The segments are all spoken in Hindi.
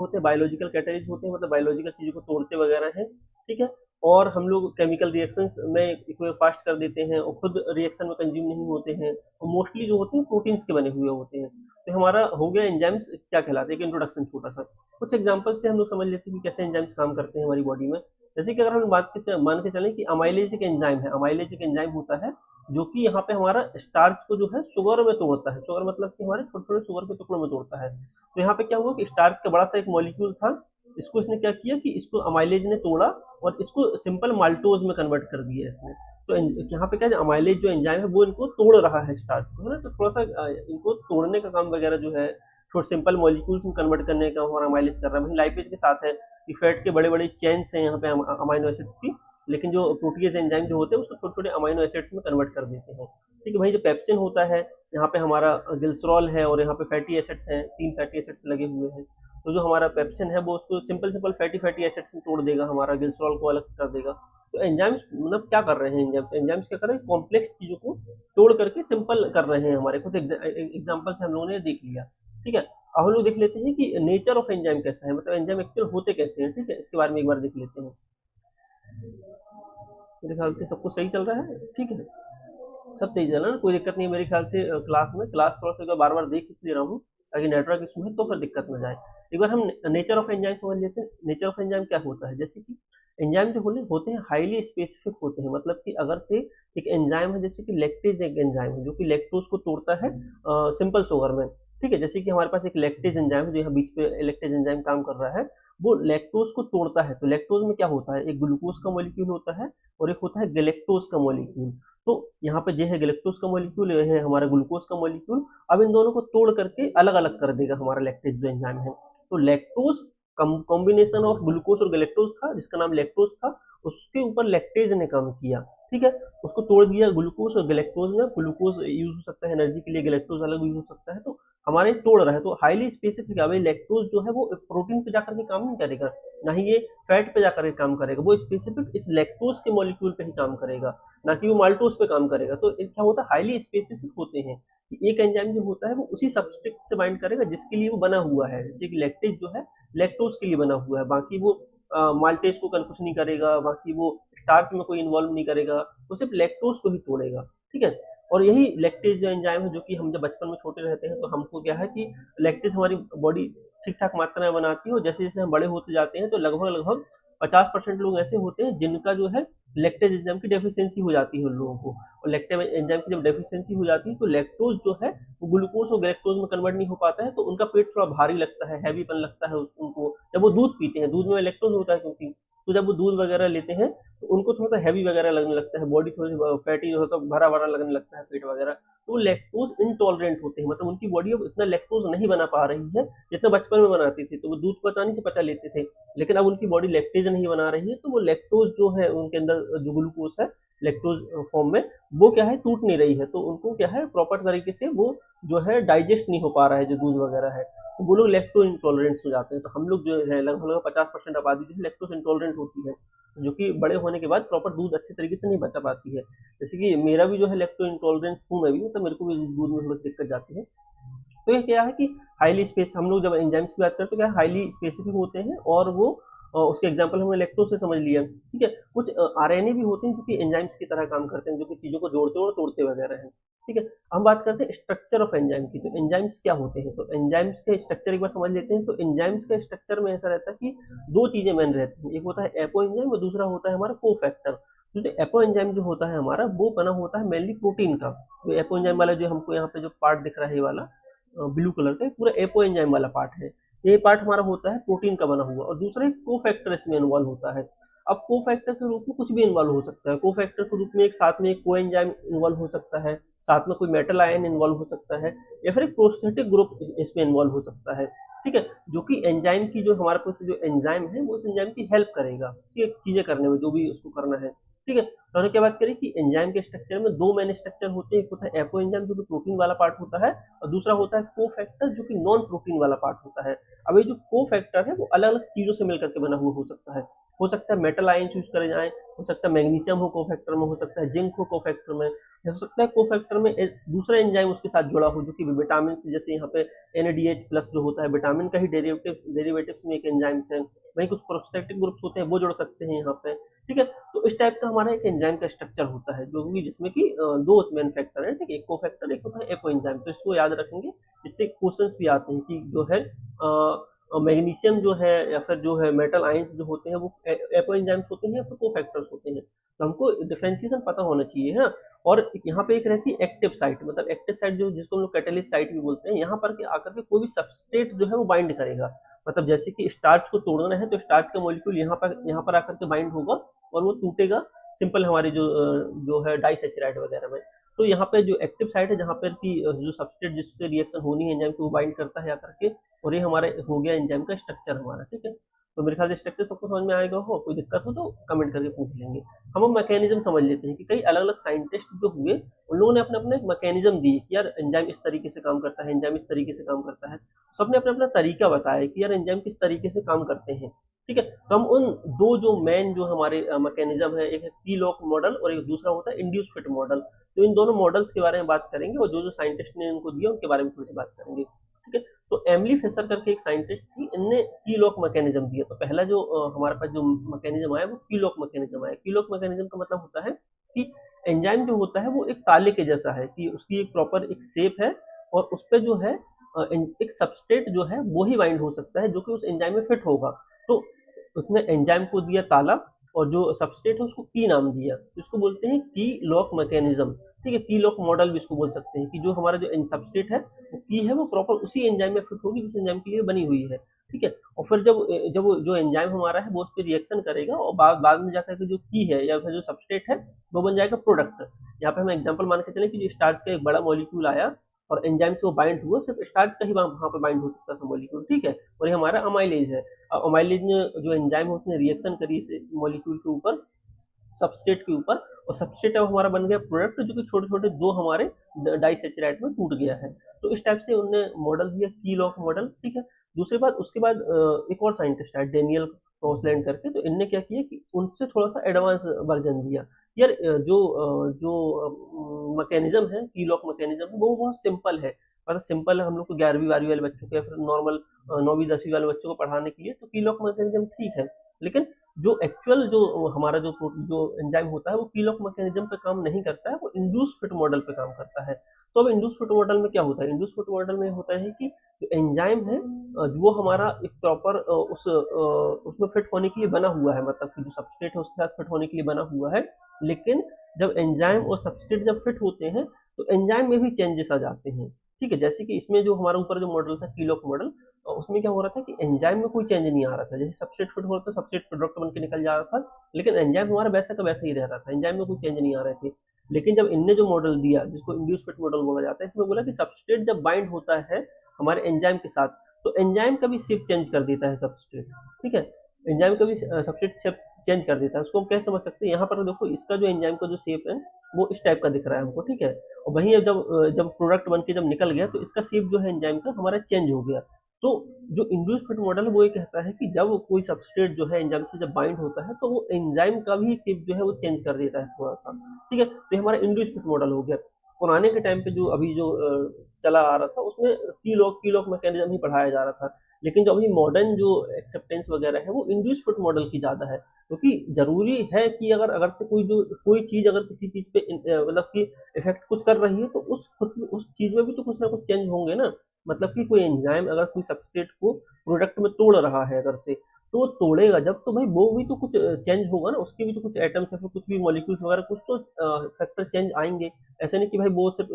होते हैं, बायोलॉजिकल कैटलिस्ट होते हैं, मतलब बायोलॉजिकल चीज़ों को तोड़ते वगैरह हैं, ठीक है? और हम लोग केमिकल रिएक्शंस में इनको फास्ट कर देते हैं और खुद रिएक्शन में कंज्यूम नहीं होते हैं, और मोस्टली जो होते हैं प्रोटीन्स के बने हुए होते हैं। तो हमारा हो गया एंजाइम्स क्या कहलाते हैं, एक इंट्रोडक्शन छोटा सा। कुछ एग्जांपल से हम लोग समझ लेते हैं कि कैसे एंजाइम्स काम करते हैं हमारी बॉडी में। जैसे कि अगर हम मान के चलें कि अमाइलेज एक एंजाइम है, अमाइलेज एक एंजाइम होता है जो कि यहाँ पे हमारा स्टार्च को जो है शुगर में तोड़ता है। शुगर मतलब कि हमारे छोटे-छोटे शुगर के टुकड़ों में तोड़ता है। तो यहाँ पे क्या हुआ कि स्टार्च का बड़ा सा एक मॉलिक्यूल था, इसको इसने क्या किया कि इसको अमाइलेज ने तोड़ा और इसको सिंपल माल्टोज में कन्वर्ट कर दिया इसने। तो यहाँ पे क्या है, अमाइलेज जो एंजाइम है वो इनको तोड़ रहा है स्टार्च को, है ना? तो थोड़ा सा इनको तोड़ने का काम वगैरह जो है, छोटे सिंपल मॉलिक्यूल्स में कन्वर्ट करने का हमारा अमाइलेज कर रहा है। वहीं लाइपेज के साथ है कि फैट के बड़े-बड़े चेन्स हैं यहाँ पे अमाइनो एसिड्स की, लेकिन जो प्रोटीज एंजाइम जो होते हैं उसको छोटे-छोटे अमाइनो एसिड्स में कन्वर्ट कर देते हैं। ठीक है, वही जो पेप्सिन होता है, यहाँ पे हमारा ग्लिसरॉल है और यहाँ पे फैटी एसिड्स हैं, 3 फैटी एसिड्स लगे हुए हैं। तो जो हमारा पेप्सिन है वो उसको सिंपल फैटी एसिड्स में तोड़ देगा, हमारा ग्लिसरॉल को अलग कर देगा। तो एंजाइम्स मतलब क्या कर रहे हैं एंजाइम्स? एंजाइम्स क्या कर रहे हैं? कॉम्प्लेक्स चीज़ों को तोड़ करके सिंपल कर रहे हैं हमारे। कुछ एग्जांपल से हम लोगों ने देख लिया, ठीक है? अब हम लोग देख लेते हैं कि नेचर ऑफ एंजाइम कैसा है, मतलब एंजाइम एक्चुअल होते कैसे हैं, ठीक है? इसके बारे में एक बार देख लेते हैं। मेरे ख्याल से सब कुछ सही चल रहा है, ठीक है? सब सही चल रहा है ना, कोई दिक्कत नहीं है मेरे ख्याल से। क्लास थोड़ा सा बार बार देख इसलिए रहा हूँ ताकि नेटवर्क इशू है तो फिर दिक्कत ना जाए। एक बार हम नेचर ऑफ एंजाइम समझ लेते हैं। नेचर ऑफ एंजाइम क्या होता है, जैसे कि एंजाइम जो होते हैं हाईली स्पेसिफिक होते हैं, मतलब कि अगर से एक एंजाइम है, जैसे कि लैक्टेज एक एंजाइम है जो कि लैक्टोज को तोड़ता है सिंपल शुगर में, ठीक है? जैसे कि हमारे पास एक लैक्टेज एंजाइम है जो यहाँ बीच पे लैक्टेज एंजाइम काम कर रहा है, वो लैक्टोज को तोड़ता है। तो लैक्टोज में क्या होता है, एक ग्लूकोज का मॉलिक्यूल होता है और एक होता है गैलेक्टोज का मॉलिक्यूल। तो यहाँ पे जो है गैलेक्टोज का मॉलिक्यूल, ये है हमारा ग्लूकोज का मॉलिक्यूल। अब इन दोनों को तोड़ करके अलग अलग कर देगा हमारा लैक्टेज जो एंजाइम है। तो लैक्टोज कॉम्बिनेशन ऑफ ग्लूकोज और गैलेक्टोज था जिसका नाम लैक्टोज था, उसके ऊपर लैक्टेज ने काम किया, ठीक है? उसको तोड़ दिया ग्लूकोज और गैलेक्टोज में। ग्लूकोज यूज हो सकता है एनर्जी के लिए, गैलेक्टोज अलग यूज हो सकता है। तो हमारे तोड़ रहा है तो हाईली स्पेसिफिक है। लैक्टोज जो है वो प्रोटीन पे जाकर के काम नहीं करेगा, ना ही ये फैट पे जाकर के काम करेगा, वो स्पेसिफिक इस लैक्टोज के मॉलिक्यूल पे ही काम करेगा, ना कि वो माल्टोज पे काम करेगा। तो क्या होता है, हाईली स्पेसिफिक होते हैं कि एक एंजाइम जो होता है वो उसी सबस्ट्रेट से बाइंड करेगा जिसके लिए वो बना हुआ है। जैसे कि लैक्टेज जो है लैक्टोज के लिए बना हुआ है, बाकी वो माल्टेज को कुछ नहीं करेगा, बाकी वो स्टार्च में कोई इन्वॉल्व नहीं करेगा, वो सिर्फ लैक्टोज को ही तोड़ेगा, ठीक है? और यही लैक्टेज जो एंजाइम है, जो कि हम जब बचपन में छोटे रहते हैं तो हमको क्या है कि लैक्टेज हमारी बॉडी ठीक ठाक मात्रा में बनाती है, और जैसे जैसे हम बड़े होते जाते हैं तो लगभग लगभग 50% लोग ऐसे होते हैं जिनका जो है लैक्टेज एंजाइम की डेफिशिएंसी हो जाती है उन लोगों को। और लैक्टेज एंजाइम की जब डेफिशिएंसी हो जाती है तो लैक्टोज जो है वो ग्लूकोज और गैलेक्टोज में कन्वर्ट नहीं हो पाता है, तो उनका पेट थोड़ा भारी लगता है, हैवीपन लगता है उनको। जब वो दूध पीते हैं, दूध में लैक्टोज होता है क्योंकि, तो जब वो दूध वगैरह लेते हैं तो उनको थोड़ा सा हैवी वगैरह लगने लगता है, बॉडी थोड़ी फैटी होता है, भरा भरा लगने लगता है पेट वगैरह। तो वो लैक्टोज इनटॉलरेंट होते हैं, मतलब उनकी बॉडी अब इतना लैक्टोज नहीं बना पा रही है जितना बचपन में बनाती थी। तो वो दूध को आसानी से पचा लेते थे, लेकिन अब उनकी बॉडी लैक्टेज नहीं बना रही है, तो वो लैक्टोज जो है उनके अंदर जो ग्लूकोज है लैक्टोज फॉर्म में, वो क्या है टूट नहीं रही है, तो उनको क्या है प्रॉपर तरीके से वो जो है डाइजेस्ट नहीं हो पा रहा है जो दूध वगैरह है, तो वो लोग लैक्टो इंटॉलरेंट्स हो जाते हैं। तो हम लोग जो है लगभग लगभग 50% आबादी जो है लैक्टोज इंटॉलरेंट होती है, जो कि बड़े होने के बाद प्रॉपर दूध अच्छे तरीके से नहीं बचा पाती है। जैसे कि मेरा भी जो है लैक्टो इंटॉलरेंट हूँ मैं भी, तो मेरे को भी दूध में थोड़ी दिक्कत जाती है। तो ये क्या है कि हाईली स्पेस, हम लोग जब एंजाइम्स की बात करते हैं तो क्या हाईली स्पेसिफिक होते हैं, और वो उसके एग्जांपल हमने लैक्टोज से समझ लिया, ठीक है? कुछ आरएनए भी होते हैं जो कि एंजाइम्स की तरह काम करते हैं, जो कि चीज़ों को जोड़ते और तोड़ते वगैरह हैं, ठीक है? हम बात करते हैं स्ट्रक्चर ऑफ एंजाइम की। तो एंजाइम्स क्या होते हैं, तो एंजाइम्स के स्ट्रक्चर एक बार समझ लेते हैं। तो एंजाइम्स के स्ट्रक्चर में ऐसा रहता है कि दो चीज़ें मेन रहती हैं, एक होता है एपो एंजाइम और दूसरा होता है हमारा कोफैक्टर। तो जो एपो एंजाइम जो होता है हमारा, वो बना होता है मेनली प्रोटीन का। जो एपो एंजाइम वाला जो हमको यहाँ पे जो पार्ट दिख रहा है ये वाला ब्लू कलर का, पूरा एपो एंजाइम वाला पार्ट है, ये पार्ट हमारा होता है प्रोटीन का बना हुआ, और दूसरा एक कोफैक्टर इसमें इन्वॉल्व होता है। अब कोफैक्टर के रूप में कुछ भी इन्वॉल्व हो सकता है, कोफैक्टर के रूप में एक साथ में एक कोएंजाइम इन्वॉल्व हो सकता है, साथ में कोई मेटल आयन इन्वॉल्व हो सकता है, या फिर एक प्रोस्थेटिक ग्रुप इसमें इन्वॉल्व हो सकता है, ठीक है? जो कि एंजाइम की जो हमारे पास जो एंजाइम है वो उस एंजाइम की हेल्प करेगा ये चीजें करने में, जो भी उसको करना है, ठीक है? तो हमने क्या बात करी कि एंजाइम के स्ट्रक्चर में दो मेन स्ट्रक्चर होते हैं, एक होता है एपो एंजाइम जो कि प्रोटीन वाला पार्ट होता है, और दूसरा होता है कोफैक्टर जो कि नॉन प्रोटीन वाला पार्ट होता है। अब ये जो कोफैक्टर है वो अलग अलग चीजों से मिलकर के बना हुआ हो सकता है मेटल आयंस यूज करे जाएं, हो सकता है मैग्नीशियम हो कोफैक्टर में, हो सकता है जिंक हो कोफैक्टर में, हो सकता है कोफैक्टर में दूसरा एंजाइम उसके साथ जुड़ा हो जो कि विटामिन से, जैसे यहाँ पे NADH प्लस जो होता है विटामिन का ही डेरिवेटिव्स में एक एंजाइम्स है, वहीं कुछ प्रोस्टेटिक ग्रुप्स होते हैं वो जुड़ सकते हैं यहाँ पे, ठीक है। तो इस टाइप का हमारा एक एंजाइम का स्ट्रक्चर होता है जो कि जिसमें कि दो मेन फैक्टर है, ठीक है, एक कोफैक्टर एक होता है एपो एंजाइम। तो इसको याद रखेंगे, इससे क्वेश्चंस भी आते हैं कि जो है मैग्नीशियम जो है या फिर जो है मेटल आयंस जो होते हैं वो एपो एंजाइम्स होते हैं या फिर कोफैक्टर्स होते हैं। तो हमको डिफरेंशिएशन पता होना चाहिए, है ना। और यहाँ पे एक रहती है एक्टिव साइट, मतलब एक्टिव साइट जो जिसको हम लोग कैटलिस्ट साइट भी बोलते हैं, यहाँ पर के आकर के कोई भी सबस्ट्रेट जो है वो बाइंड करेगा। मतलब जैसे कि स्टार्च को तोड़ना है तो स्टार्च का मॉलिक्यूल यहाँ पर आकर के बाइंड होगा और वो टूटेगा, सिंपल हमारी जो है डाइसैचराइड वगैरह में। तो यहाँ पे जो एक्टिव साइट है जहाँ पर की जो सबस्ट्रेट जिससे रिएक्शन होनी है एंजाइम को वो बाइंड करता है आकर के, और ये हमारा हो गया एंजाइम का स्ट्रक्चर हमारा, ठीक है। तो मेरे ख्याल से स्ट्रक्चर सबको समझ में आएगा, हो कोई दिक्कत हो तो कमेंट करके पूछ लेंगे। हम मैकेनिज्म समझ लेते हैं कि कई अलग अलग साइंटिस्ट जो हुए उन लोगों ने अपने अपने एक मैकेनिज्म दी कि यार एंजाइम इस तरीके से काम करता है, एंजाइम इस तरीके से काम करता है, सबने अपना अपना तरीका बताया कि यार एंजाइम किस तरीके से काम करते हैं, ठीक है। तो हम उन दो जो मेन जो हमारे मैकेनिज्म है, एक है की लॉक मॉडल और एक दूसरा होता है इंड्यूस फिट मॉडल। तो इन दोनों मॉडल्स के बारे में बात करेंगे और जो जो साइंटिस्ट ने इनको दिया उनके बारे में थोड़ी सी बात करेंगे, ठीक है। तो एमिली फिशर करके एक साइंटिस्ट थी, इनने की लॉक मैकेनिज्म दिया। तो पहला जो हमारे पास जो मैकेनिज्म आया वो की लॉक मैकेनिज्म आया। की लॉक मैकेनिज्म का मतलब होता है कि एंजाइम जो होता है वो एक ताले के जैसा है कि उसकी एक प्रॉपर एक शेप है और उस पर जो है एक सबस्ट्रेट जो है वो ही बाइंड हो सकता है जो कि उस एंजाइम में फिट होगा। तो उसने एंजाइम को दिया ताला और जो सबस्ट्रेट है उसको की नाम दिया, तो इसको बोलते हैं की लॉक मैकेनिज्म, ठीक है। की लॉक मॉडल भी इसको बोल सकते हैं कि जो हमारा जो सबस्ट्रेट है वो की है वो प्रॉपर उसी एंजाइम में फिट होगी जिस एंजाइम के लिए बनी हुई है, ठीक है। और फिर जब जब जो एंजाइम हमारा है वो उस पर रिएक्शन करेगा और बाद में जाकर के जो की है या फिर जो सबस्ट्रेट है वो बन जाएगा प्रोडक्ट। यहाँ पे हम एग्जाम्पल मान के चले कि जो स्टार्च का एक बड़ा मॉलिक्यूल आया और एंजाइम से वो बाइंड हुआ, सिर्फ स्टार्च का ही वहां पे बाइंड हो सकता था मॉलिक्यूल, ठीक है। और ये हमारा अमाइलेज है। अमाइलेज में जो एंजाइम है उसने रिएक्शन करी इस मॉलिक्यूल के ऊपर, सबस्ट्रेट के ऊपर, और सबस्ट्रेट अब हमारा बन गया प्रोडक्ट जो कि छोटे छोटे दो हमारे डाइसैचराइड में टूट गया है। तो इस टाइप से उन्होंने मॉडल दिया की लॉक मॉडल, ठीक है। दूसरी बात उसके बाद एक और साइंटिस्ट है डेनियल क्रॉसलैंड करके, तो इनने क्या किया कि उनसे थोड़ा सा एडवांस वर्जन दिया। यार जो मैकेनिज्म है की लॉक मैकेनिज्म वो बहुत सिंपल है, मतलब सिंपल है हम लोग को 11वीं 12वीं वाले बच्चों को या फिर नॉर्मल 9वीं 10वीं वाले बच्चों को पढ़ाने के लिए तो की लॉक मैकेनिज्म ठीक है। लेकिन जो एक्चुअल जो हमारा जो एंजाइम होता है वो की लॉक मैकेनिज्म पे काम नहीं करता है, वो इंड्यूस फिट मॉडल पे काम करता है। तो अब इंड्यूस फिट मॉडल में क्या होता है, इंड्यूस फिट मॉडल में होता है कि जो एंजाइम है वो हमारा एक प्रॉपर उसमें फिट होने के लिए बना हुआ है, मतलब कि जो सबस्ट्रेट है उसके साथ फिट होने के लिए बना हुआ है। लेकिन जब एंजाइम और सबस्ट्रेट जब फिट होते हैं तो एंजाइम में भी चेंजेस आ जाते हैं, ठीक है। जैसे कि इसमें जो हमारा ऊपर जो मॉडल था की लॉक मॉडल, उसमें क्या हो रहा था कि एंजाइम में कोई चेंज नहीं आ रहा था, जैसे सबस्ट्रेट फिट हो रहा था सबस्ट्रेट प्रोडक्ट बन के निकल जा रहा था, लेकिन एंजाइम हमारा वैसा का वैसा ही रह रहा था, एंजाइम में कोई चेंज नहीं आ रहे थे। लेकिन जब इनने जो मॉडल दिया जिसको इंड्यूस फिट मॉडल बोला जाता है, इसमें बोला कि सबस्ट्रेट जब बाइंड होता है हमारे एंजाइम के साथ तो एंजाइम का भी शेप चेंज कर देता है सबस्ट्रेट, ठीक है। एंजाइम का भी सबस्ट्रेट शेप चेंज कर देता है। उसको हम कैसे समझ सकते हैं, यहाँ पर देखो इसका जो एंजाइम का जो शेप है वो इस टाइप का दिख रहा है हमको, ठीक है। और वहीं जब जब प्रोडक्ट बन के जब निकल गया तो इसका शेप जो है एंजाइम का हमारा चेंज हो गया। तो जो इंड्यूस फिट मॉडल है वो ये कहता है कि जब कोई सबस्ट्रेट जो है एंजाइम से जब बाइंड होता है तो वो एंजाइम का भी शेप जो है वो चेंज कर देता है थोड़ा सा, ठीक है। तो हमारा इंड्यूस फिट मॉडल हो गया। पुराने के टाइम पे जो अभी जो चला आ रहा था उसमें की लॉक मैकेनिज्म ही पढ़ाया जा रहा था। लेकिन जो अभी मॉडर्न जो एक्सेप्टेंस वगैरह है वो इंड्यूस फिट मॉडल की ज़्यादा है, क्योंकि जरूरी है कि अगर से कोई चीज़ अगर किसी चीज़ पे मतलब कि इफेक्ट कुछ कर रही है तो उस चीज़ में भी तो कुछ ना कुछ चेंज होंगे ना। मतलब कि कोई एंजाइम अगर कोई सबस्ट्रेट को प्रोडक्ट में तोड़ रहा है अगर से, तो वो तोड़ेगा जब तो भाई वो भी तो कुछ चेंज होगा ना, उसके भी तो कुछ एटम्स या फिर कुछ भी मॉलिक्यूल्स वगैरह कुछ तो फैक्टर चेंज आएंगे। ऐसे नहीं कि भाई वो सिर्फ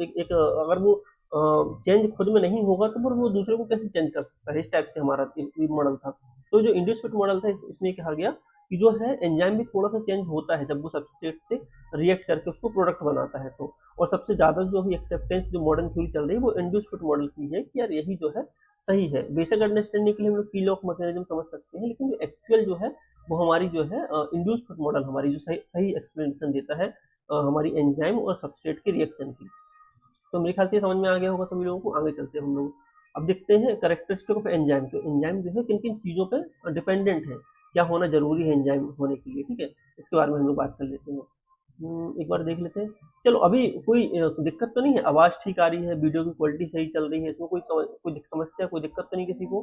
अगर वो चेंज खुद में नहीं होगा तो फिर वो दूसरे को कैसे चेंज कर सकता है। इस टाइप से हमारा मॉडल था। तो जो इंड्यूस फिट मॉडल था इसमें कहा गया कि जो है एंजाइम भी थोड़ा सा चेंज होता है जब वो सबस्ट्रेट से रिएक्ट करके उसको प्रोडक्ट बनाता है। तो और सबसे ज्यादा जो अभी एक्सेप्टेंस जो मॉडर्न थ्योरी चल रही है वो इंड्यूस फिट मॉडल की है कि यार यही जो है सही है। बेसिक अंडरस्टैंडिंग के लिए हम लोग की लॉक मैकेनिज्म समझ सकते हैं, लेकिन जो एक्चुअल जो है वो हमारी जो है इंड्यूस फिट मॉडल हमारी जो सही एक्सप्लेनेशन देता है हमारी एंजाइम और सबस्ट्रेट के रिएक्शन की। तो मेरे ख्याल से समझ में आ गया होगा सभी लोगों को। आगे चलते हैं हम लोग, अब देखते हैं कैरेक्टरिस्टिक ऑफ एंजाइम। तो एंजाइम जो है किन किन चीज़ों पर डिपेंडेंट है, क्या होना जरूरी है एंजाइम होने के लिए, ठीक है। इसके बारे में हम लोग बात कर लेते हैं। एक बार देख लेते हैं। चलो अभी कोई दिक्कत तो नहीं है, आवाज़ ठीक आ रही है, वीडियो की क्वालिटी सही चल रही है, इसमें कोई समस्या, कोई दिक्कत तो नहीं किसी को?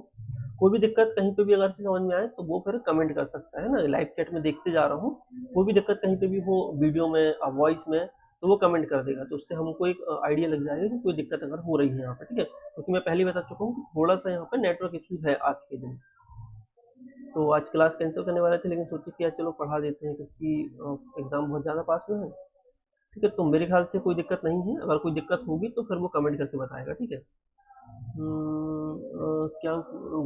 कोई भी दिक्कत कहीं पे भी अगर से समझ में आए तो वो फिर कमेंट कर सकता है ना, लाइव चैट में देखते जा रहा हूँ। कोई भी दिक्कत कहीं पे भी हो वीडियो में, वॉइस में, तो वो कमेंट कर देगा, तो उससे हमको एक आइडिया लग जाएगा कि कोई दिक्कत अगर हो रही है यहाँ पे, ठीक है? क्योंकि मैं पहले ही बता चुका हूँ कि थोड़ा-सा यहाँ पे नेटवर्क इश्यू है आज के दिन। तो आज क्लास कैंसल करने वाले थे, लेकिन सोचे कि यार चलो पढ़ा देते हैं, क्योंकि एग्ज़ाम बहुत ज़्यादा पास में है। ठीक है, तो मेरे ख्याल से कोई दिक्कत नहीं है, अगर कोई दिक्कत होगी तो फिर वो कमेंट करके बताएगा, ठीक है? क्या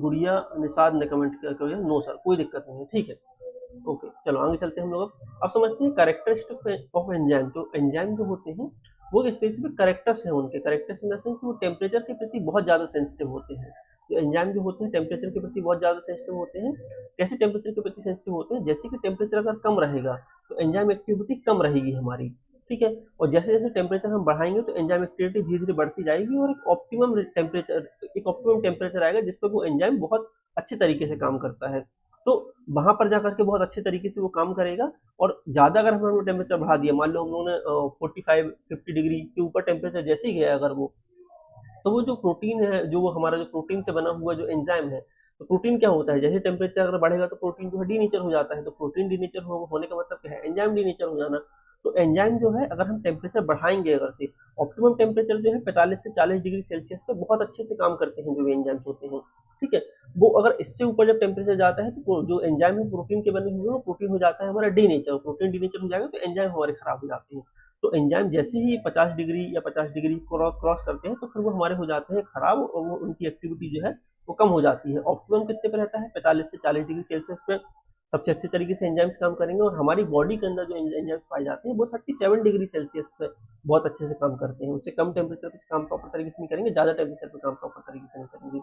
गुड़िया निषाद ने कमेंट किया, नो सर कोई दिक्कत नहीं है, ठीक है। ओके, चलो आगे चलते हैं हम लोग। अब समझते हैं कैरेक्टरिस्टिक ऑफ एंजाइम। तो एंजाइम जो होते हैं वो स्पेसिफिक कैरेक्टर्स हैं उनके, कैरेक्टर्स इन द सेंस कि वो टेम्परेचर के प्रति बहुत ज़्यादा सेंसिटिव होते हैं। तो एंजाइम जो होते हैं टेम्परेचर के प्रति बहुत ज़्यादा सेंसिटिव होते हैं। कैसे टेम्परेचर के प्रति सेंसिटिव होते हैं? जैसे कि टेम्परेचर अगर कम रहेगा तो एंजाइम एक्टिविटी कम रहेगी हमारी, ठीक है? और जैसे जैसे टेम्परेचर हम बढ़ाएंगे तो एंजाइम एक्टिविटी धीरे धीरे बढ़ती जाएगी और एक ऑप्टिमम टेम्परेचर आएगा जिस पर वो एंजाइम बहुत अच्छे तरीके से काम करता है। तो वहां पर जाकर के बहुत अच्छे तरीके से वो काम करेगा। और ज़्यादा अगर हमने टेम्परेचर बढ़ा दिया, मान लो हम लोगों ने 45-50 डिग्री के ऊपर टेम्परेचर जैसे ही गया अगर वो, तो वो जो प्रोटीन है, जो वो हमारा जो प्रोटीन से बना हुआ जो एंजाइम है, तो प्रोटीन क्या होता है, जैसे टेम्परेचर अगर बढ़ेगा तो प्रोटीन जो है डीनेचर हो जाता है। तो प्रोटीन डीनेचर होने का मतलब क्या है? एंजाइम डीनेचर हो जाना। तो एंजाइम जो है अगर हम टेम्परेचर बढ़ाएंगे अगर से, ऑप्टिमम टेम्परेचर जो है 45 से 40 डिग्री सेल्सियस पे बहुत अच्छे से काम करते हैं जो भी एंजाइम्स होते हैं, ठीक है? वो अगर इससे ऊपर जब टेम्परेचर जाता है तो जो एंजाइम है प्रोटीन के बने हुए, वो प्रोटीन हो जाता है हमारा डीनेचर, प्रोटीन डीनेचर हो जाएगा तो एंजाइम हमारे खराब हो जाते हैं। तो एंजाइम जैसे ही 50 डिग्री या 50 डिग्री क्रॉस करते हैं तो फिर वो हमारे हो जाते हैं खराब, और वो उनकी एक्टिविटी जो है वो कम हो जाती है। ऑप्टिमम कितने पे रहता है? 45 से 40 डिग्री सेल्सियस पे सबसे अच्छे तरीके से एंजाइम्स काम करेंगे, और हमारी बॉडी के अंदर जो एंजाइम्स पाए जाते हैं वो 37 डिग्री सेल्सियस पे बहुत अच्छे से काम करते हैं। उससे कम टेम्परेचर पे काम प्रॉपर तरीके से नहीं करेंगे, ज़्यादा टेम्परेचर पे काम प्रॉपर तरीके से नहीं करेंगे।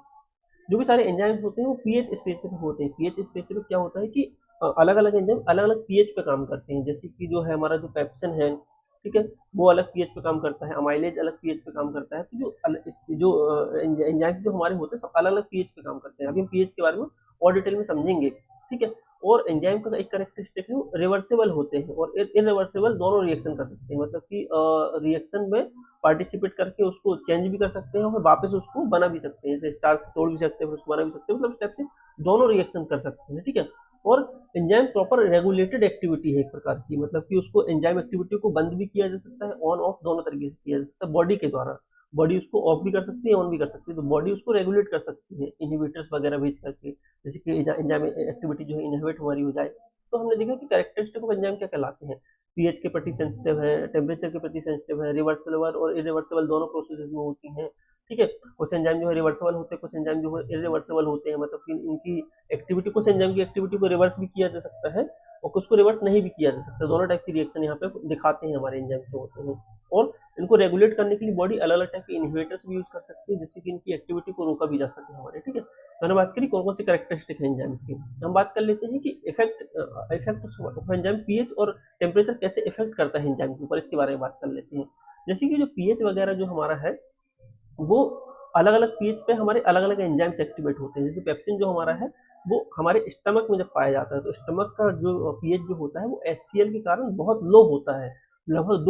जो भी सारे एंजाइम्स होते हैं वो पीएच स्पेसिफिक होते हैं। पीएच स्पेसिफिक क्या होता है कि अलग अलग एंजाइम अलग अलग पीएच पे काम करते हैं। जैसे कि जो है हमारा जो पेप्सिन है, ठीक है, वो अलग पीएच पे काम करता है, अमाइलेज अलग पीएच पे काम करता है। तो जो एंजाइम जो हमारे होते हैं सब अलग अलग पीएच पे काम करते हैं। अभी हम पीएच के बारे में और डिटेल में समझेंगे, ठीक है? और एंजाइम का एक कैरेक्टरिस्टिक है वो रिवर्सेबल होते हैं और इरिवर्सेबल, दोनों रिएक्शन कर सकते हैं। मतलब कि रिएक्शन में पार्टिसिपेट करके उसको चेंज भी कर सकते हैं और वापस उसको बना भी सकते हैं, जैसे स्टार्च से तोड़ भी सकते हैं फिर उसको बना भी सकते हैं, मतलब स्टेप से दोनों रिएक्शन कर सकते हैं, ठीक है? और एंजाइम प्रॉपर रेगुलेटेड एक्टिविटी है एक प्रकार की, मतलब कि उसको एंजाइम एक्टिविटी को बंद भी किया जा सकता है, ऑन ऑफ दोनों तरीके से किया जा सकता है बॉडी के द्वारा। बॉडी उसको ऑफ भी कर सकती है, ऑन भी कर सकती है, तो बॉडी उसको रेगुलेट कर सकती है इनहिबिटर्स वगैरह भेज करके, जैसे कि एंजाइम एक्टिविटी जो है इनहिबिट हमारी हो जाए। तो हमने देखा कि कैरेक्टरिस्टिक ऑफ एंजाइम क्या कहलाते हैं? पीएच के प्रति सेंसिटिव है, टेम्परेचर के प्रति सेंसिटिव है, रिवर्सिबल और इरिवर्सिबल दोनों प्रोसेसेस में होती हैं, ठीक है? कुछ एंजाइम जो है रिवर्सिबल होते हैं, कुछ एंजाइम जो है इरिवर्सिबल होते हैं, मतलब कि इनकी एक्टिविटी, कुछ एंजाइम की एक्टिविटी को रिवर्स भी किया जा सकता है और कुछ को रिवर्स नहीं भी किया जा सकता। दोनों टाइप की रिएक्शन यहाँ पे दिखाते हैं हमारे एंजाइम जो होते हैं। और इनको रेगुलेट करने के लिए बॉडी अलग अलग टाइप के इनहिबिटर्स भी यूज कर सकती है, जिससे कि इनकी एक्टिविटी को रोका भी जा सके हमारे, ठीक है? मैंने बात करी कौन कौन सी कैरेक्टरिस्टिक है एंजाइम्स की। हम बात कर लेते हैं कि इफेक्ट ऑफ एंजाइम, पीएच और टेम्परेचर कैसे इफेक्ट करता है एंजाइम के ऊपर, इसके बारे में बात कर लेते हैं। जैसे कि जो पीएच वगैरह जो हमारा है वो अलग अलग पीएच पे हमारे अलग अलग एंजाइम्स एक्टिवेट होते हैं। जैसे पेप्सिन जो हमारा है वो हमारे स्टमक में जब पाया जाता है, तो स्टमक का जो पीएच जो होता है वो एचसीएल के कारण बहुत लो होता है, लगभग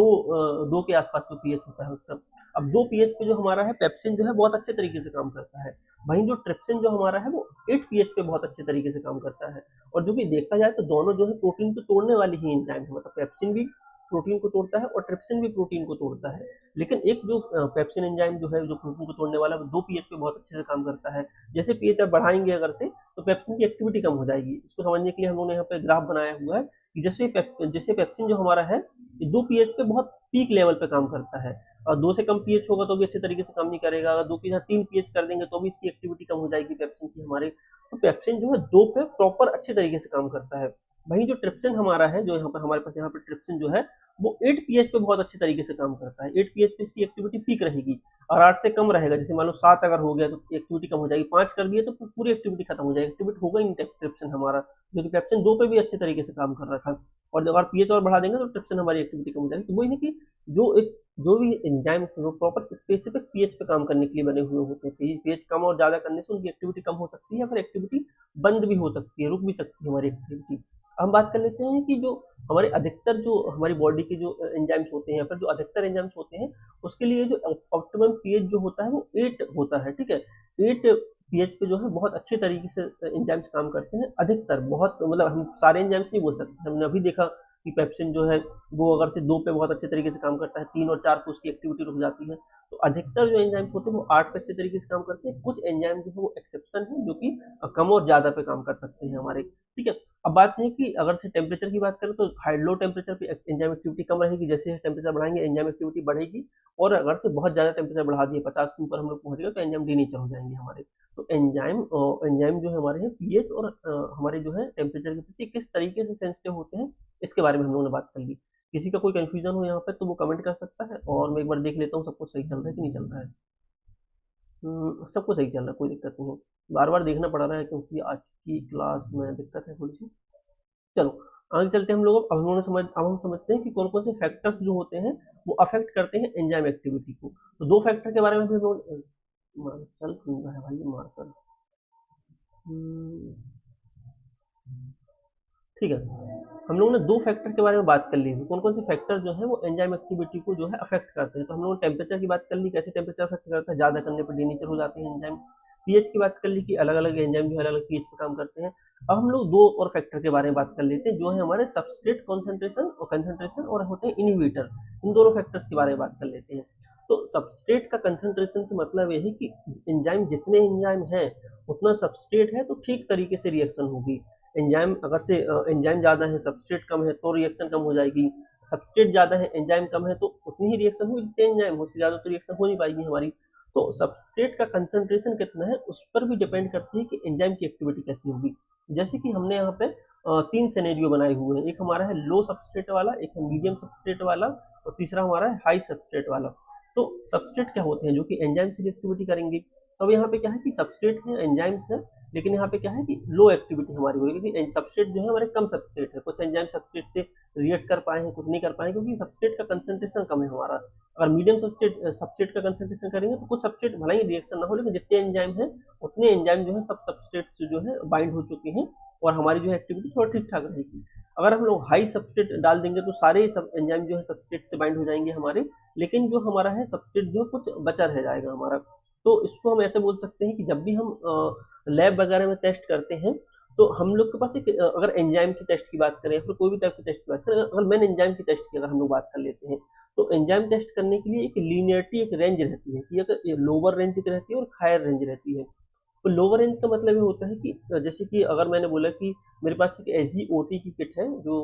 दो के आसपास जो पीएच होता है उसका। अब 2 पीएच पे जो हमारा है पेप्सिन जो है बहुत अच्छे तरीके से काम करता है। वहीं जो ट्रिप्सिन जो हमारा है वो 8 पीएच पे बहुत अच्छे तरीके से काम करता है। और जो कि देखा जाए तो दोनों जो है प्रोटीन को तोड़ने वाली ही एंजाइम है, मतलब पेप्सिन भी प्रोटीन को तोड़ता है और ट्रिप्सिन भी प्रोटीन को तोड़ता है। लेकिन एक जो पेप्सिन एंजाइम जो है जो प्रोटीन को तोड़ने वाला, वो 2 पीएच पे बहुत अच्छे से काम करता है। जैसे पीएच आप बढ़ाएंगे अगर से, तो पेप्सिन की एक्टिविटी कम हो जाएगी। इसको समझने के लिए हम लोगों ने यहाँ पे ग्राफ बनाया हुआ है कि जैसे पेप्सिन जो हमारा है ये 2 पीएच पे बहुत पीक लेवल पे काम करता है, और 2 से कम पीएच होगा तो भी अच्छे तरीके से काम नहीं करेगा। अगर 2 के साथ 3 पीएच कर देंगे तो भी इसकी एक्टिविटी कम हो जाएगी पेप्सिन की हमारे। तो पेप्सिन जो है 2 पे प्रॉपर अच्छे तरीके से काम करता है। वहीं जो ट्रिप्सिन हमारा है, जो यहाँ पे हमारे पास यहाँ पे ट्रिप्सिन जो है वो 8 पीएच पे बहुत अच्छे तरीके से काम करता है। 8 पीएच पे इसकी एक्टिविटी पीक रहेगी, और 8 से कम रहेगा। जैसे मान लो 7 अगर हो गया तो एक्टिविटी कम हो जाएगी, 5 कर दिए तो पूरी एक्टिविटी खत्म हो जाएगी, एक्टिविटी होगा ही नहीं ट्रिप्सिन हमारा, क्योंकि ट्रिप्सिन 2 पे भी अच्छे तरीके से काम कर रखा है। और अगर पीएच और बढ़ा देंगे तो ट्रिप्सिन हमारी एक्टिविटी कम हो जाएगी। तो वही है कि जो भी एंजाइम्स हैं वो प्रॉपर स्पेसिफिक पीएच पे काम करने के लिए बने हुए होते हैं। पीएच कम और ज़्यादा करने से उनकी एक्टिविटी कम हो सकती है, फिर एक्टिविटी बंद भी हो सकती है, रुक भी सकती है हमारी एक्टिविटी। हम बात कर लेते हैं कि जो हमारे अधिकतर जो हमारी बॉडी के जो एंजाइम्स होते हैं या फिर जो अधिकतर एंजाइम्स होते हैं उसके लिए जो ऑप्टिमम पीएच जो होता है वो 8 होता है, ठीक है। 8 पीएच पे जो है बहुत अच्छे तरीके से एंजाइम्स काम करते हैं, अधिकतर, बहुत मतलब हम सारे एंजाइम्स नहीं बोल सकते। हमने अभी देखा कि पेप्सिन जो है वो अगर से 2 पे बहुत अच्छे तरीके से काम करता है, 3 और 4 पे उसकी एक्टिविटी रुक जाती है। तो अधिकतर जो एंजाइम्स होते हैं वो 8 पे अच्छे तरीके से काम करते हैं। कुछ एंजाइम जो है वो एक्सेप्शन है जो कि कम और ज्यादा पे काम कर सकते हैं हमारे, ठीक है। अब बात है कि अगर से टेम्परेचर की बात करें तो हाई लो टेम्परेचर पे एंजाइम एक्टिविटी कम रहेगी, जैसे टेम्परेचर बढ़ाएंगे एंजाइम एक्टिविटी बढ़ेगी। और अगर से बहुत ज्यादा टेम्परेचर बढ़ा दिए 50 के ऊपर हम लोग पहुंच गए तो एंजाइम डीनेचर हो जाएंगे हमारे। तो एंजाइम जो है हमारे हैं पीएच और हमारे जो है टेम्परेचर के प्रति किस तरीके से सेंसिटिव होते हैं इसके बारे में हम लोगों ने बात कर ली। किसी का कोई कंफ्यूजन हो यहाँ पे तो वो कमेंट कर सकता है, और मैं एक बार देख लेता हूँ सब कुछ सही चल रहा है कि नहीं चल रहा है। सब कुछ सही चल रहा है, कोई दिक्कत नहीं है। बार बार देखना पड़ रहा है क्योंकि आज की क्लास में दिक्कत है थोड़ी सी। चलो आगे चलते हैं हम लोग। अब हम समझते हैं कि कौन कौन से फैक्टर्स जो होते हैं वो अफेक्ट करते हैं एंजाइम एक्टिविटी को। तो 2 फैक्टर के बारे में भी हम लोग चल क्यों है भाई मार्कर, ठीक है। हम लोगों ने 2 फैक्टर के बारे में बात कर ली थी, कौन कौन से फैक्टर जो है वो एंजाइम एक्टिविटी को जो है अफेक्ट करते हैं। तो हम लोगों ने टेम्परेचर की बात कर ली, कैसे टेम्परेचर अफेक्ट करता है, ज्यादा करने पर डीनेचर हो जाते हैं एंजाइम। पीएच की बात कर ली कि अलग अलग एंजाइम जो है अलग अलग पीएच पे काम करते हैं। अब हम लोग 2 और फैक्टर के बारे में बात कर लेते हैं जो है हमारे सबस्ट्रेट कंसंट्रेशन और होते हैं इनहिबिटर। इन दोनों फैक्टर्स के बारे में बात कर लेते हैं। तो सबस्ट्रेट का कंसंट्रेशन से मतलब यह है कि एंजाइम जितने एंजाइम है उतना सबस्ट्रेट है तो ठीक तरीके से रिएक्शन होगी। एंजाइम अगर से एंजाइम ज़्यादा है सबस्ट्रेट कम है तो रिएक्शन कम हो जाएगी। सबस्ट्रेट ज़्यादा है एंजाइम कम है तो उतनी ही रिएक्शन होगी जितने एंजाइम हो, उससे ज़्यादा तो रिएक्शन हो नहीं पाएगी हमारी। तो सबस्ट्रेट का कंसंट्रेशन कितना है उस पर भी डिपेंड करती है कि एंजाइम की एक्टिविटी कैसी होगी। जैसे कि हमने यहाँ पे 3 सिनेरियो बनाए हुए हैं, एक हमारा है लो सबस्ट्रेट वाला, एक है मीडियम सबस्ट्रेट वाला और तीसरा हमारा है हाई सबस्ट्रेट वाला। तो सबस्ट्रेट क्या होते हैं जो कि एंजाइम से एक्टिविटी करेंगे। तो यहाँ पे क्या है कि सबस्ट्रेट है एंजाइम्स है, लेकिन यहाँ पे क्या है कि लो एक्टिविटी हमारी हो रही है क्योंकि सबस्ट्रेट जो है हमारे कम सबस्ट्रेट है। कुछ एंजाइम सबस्ट्रेट से रिएक्ट कर पाए हैं, कुछ नहीं कर पाए क्योंकि सबस्ट्रेट का कंसंट्रेशन कम है हमारा। अगर मीडियम सबस्ट्रेट का कंसंट्रेशन करेंगे तो कुछ सबस्ट्रेट भले ही रिएक्शन ना हो लेकिन जितने एंजाइम है उतने एंजाइम जो है सब सबस्ट्रेट से जो है बाइंड हो चुके हैं और हमारी जो है एक्टिविटी थोड़ा ठीक ठाक रहेगी। अगर हम लोग हाई सबस्ट्रेट डाल देंगे तो सारे सब एंजाइम जो है सबस्ट्रेट से बाइंड हो जाएंगे हमारे, लेकिन जो हमारा है सबस्ट्रेट जो कुछ बचा रह जाएगा हमारा। तो इसको हम ऐसे बोल सकते हैं कि जब भी हम लैब वगैरह में टेस्ट करते हैं तो हम लोग के पास एक अगर एंजाइम की टेस्ट की बात करें या फिर कोई भी टाइप की टेस्ट की बात करें, अगर मेन एंजाइम की टेस्ट की अगर हम लोग बात कर लेते हैं तो एंजाइम टेस्ट करने के लिए एक लीनियरिटी एक रेंज रहती है कि अगर लोअर रेंज की रहती है और हायर रेंज रहती है। तो लोअर रेंज का मतलब ये होता है कि जैसे कि अगर मैंने बोला कि मेरे पास एक एसजीओटी की किट है जो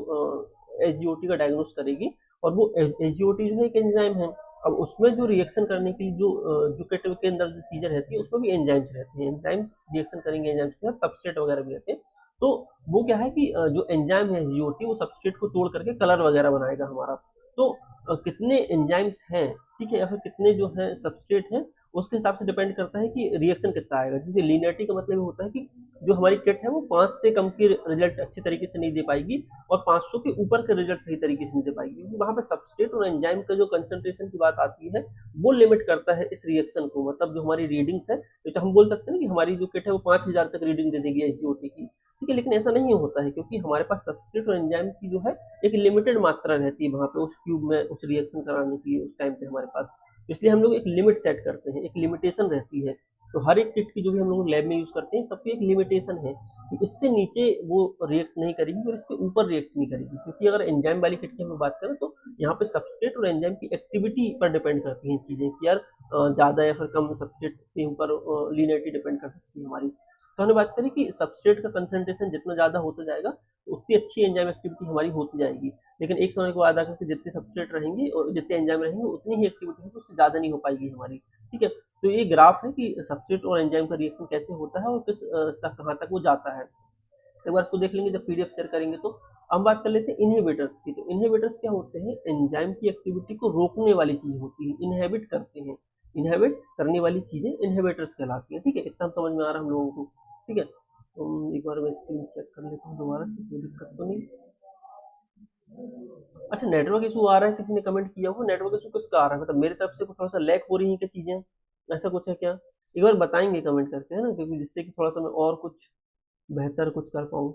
एसजीओटी का डायग्नोस करेगी और वो एसजीओटी जो है एक एंजाइम है। अब उसमें जो रिएक्शन करने के लिए जो किट के अंदर जो चीजें रहती है उसमें भी एंजाइम्स रहते हैं, एंजाइम्स रिएक्शन करेंगे एंजाइम्स के साथ, सबस्ट्रेट वगैरह भी रहते हैं। तो वो क्या है कि जो एंजाइम है एसजीओटी वो सबस्ट्रेट को तोड़ करके कलर वगैरह बनाएगा हमारा। तो कितने एंजाइम्स हैं, ठीक है, या फिर कितने जो है सबस्ट्रेट हैं उसके हिसाब से डिपेंड करता है कि रिएक्शन कितना आएगा। जैसे लीनियरिटी का मतलब होता है कि जो हमारी किट है वो 5 से कम की रिजल्ट अच्छी तरीके से नहीं दे पाएगी और 500 के ऊपर के रिजल्ट सही तरीके से नहीं दे पाएगी, क्योंकि वहां पे सबस्ट्रेट और एंजाइम का जो कंसंट्रेशन की बात आती है वो लिमिट करता है इस रिएक्शन को। मतलब जो हमारी रीडिंग्स है तो हम बोल सकते हैं कि हमारी जो किट है वो 5000 तक रीडिंग दे देगी एसजीओटी की, ठीक है, लेकिन ऐसा नहीं होता है क्योंकि हमारे पास सबस्ट्रेट और एंजाइम की जो है एक लिमिटेड मात्रा रहती है वहां पे उस ट्यूब में उस रिएक्शन कराने के लिए उस टाइम पे हमारे पास। इसलिए हम लोग एक लिमिट सेट करते हैं, एक लिमिटेशन रहती है। तो हर एक किट की जो भी हम लोग लैब में यूज करते हैं सबकी एक लिमिटेशन है कि इससे नीचे वो रिएक्ट नहीं करेगी और इसके ऊपर रिएक्ट नहीं करेगी, क्योंकि अगर एंजाइम वाली किट की हम बात करें तो यहाँ पे सबस्ट्रेट और एंजाइम की एक्टिविटी पर डिपेंड करती हैं चीजें कि यार ज्यादा या फिर कम सबस्ट्रेट के ऊपर लीनियरिटी डिपेंड कर सकती है हमारी। तो हमने बात करी कि सबस्ट्रेट का कंसंट्रेशन जितना ज्यादा होता जाएगा उतनी अच्छी एंजाइम एक्टिविटी हमारी होती जाएगी, लेकिन एक समय के बाद आकर के जितने सबस्ट्रेट रहेंगे और जितने एंजाइम रहेंगे उतनी ही एक्टिविटी है तो उससे ज्यादा नहीं हो पाएगी हमारी, ठीक है। तो ये ग्राफ है कि सबस्ट्रेट और एंजाइम का रिएक्शन कैसे होता है और किस तक कहाँ तक वो जाता है। एक बार इसको देख लेंगे जब पीडीएफ शेयर करेंगे। तो हम बात कर लेते हैं इनहिबिटर्स की। तो इनहिबिटर्स क्या होते हैं, एंजाइम की एक्टिविटी को रोकने वाली चीज होती है, इनहेबिट करते हैं, इनहेबिट करने वाली चीजें इनहिबिटर्स कहलाती है, ठीक है। इतना समझ में आ रहा है हम लोगों को, ठीक है। तो एक बार मैं स्क्रीन चेक कर लेता हूँ दोबारा से, कोई दिक्कत तो नहीं। अच्छा नेटवर्क इशू आ रहा है, किसी ने कमेंट किया हो नेटवर्क इशू किसका आ रहा है, मतलब मेरी तरफ से थोड़ा सा लैग हो रही है क्या चीजें, ऐसा कुछ है क्या, एक बार बताएंगे कमेंट करके, है ना, क्योंकि जिससे कि थोड़ा सा मैं और कुछ बेहतर कुछ कर पाऊँ।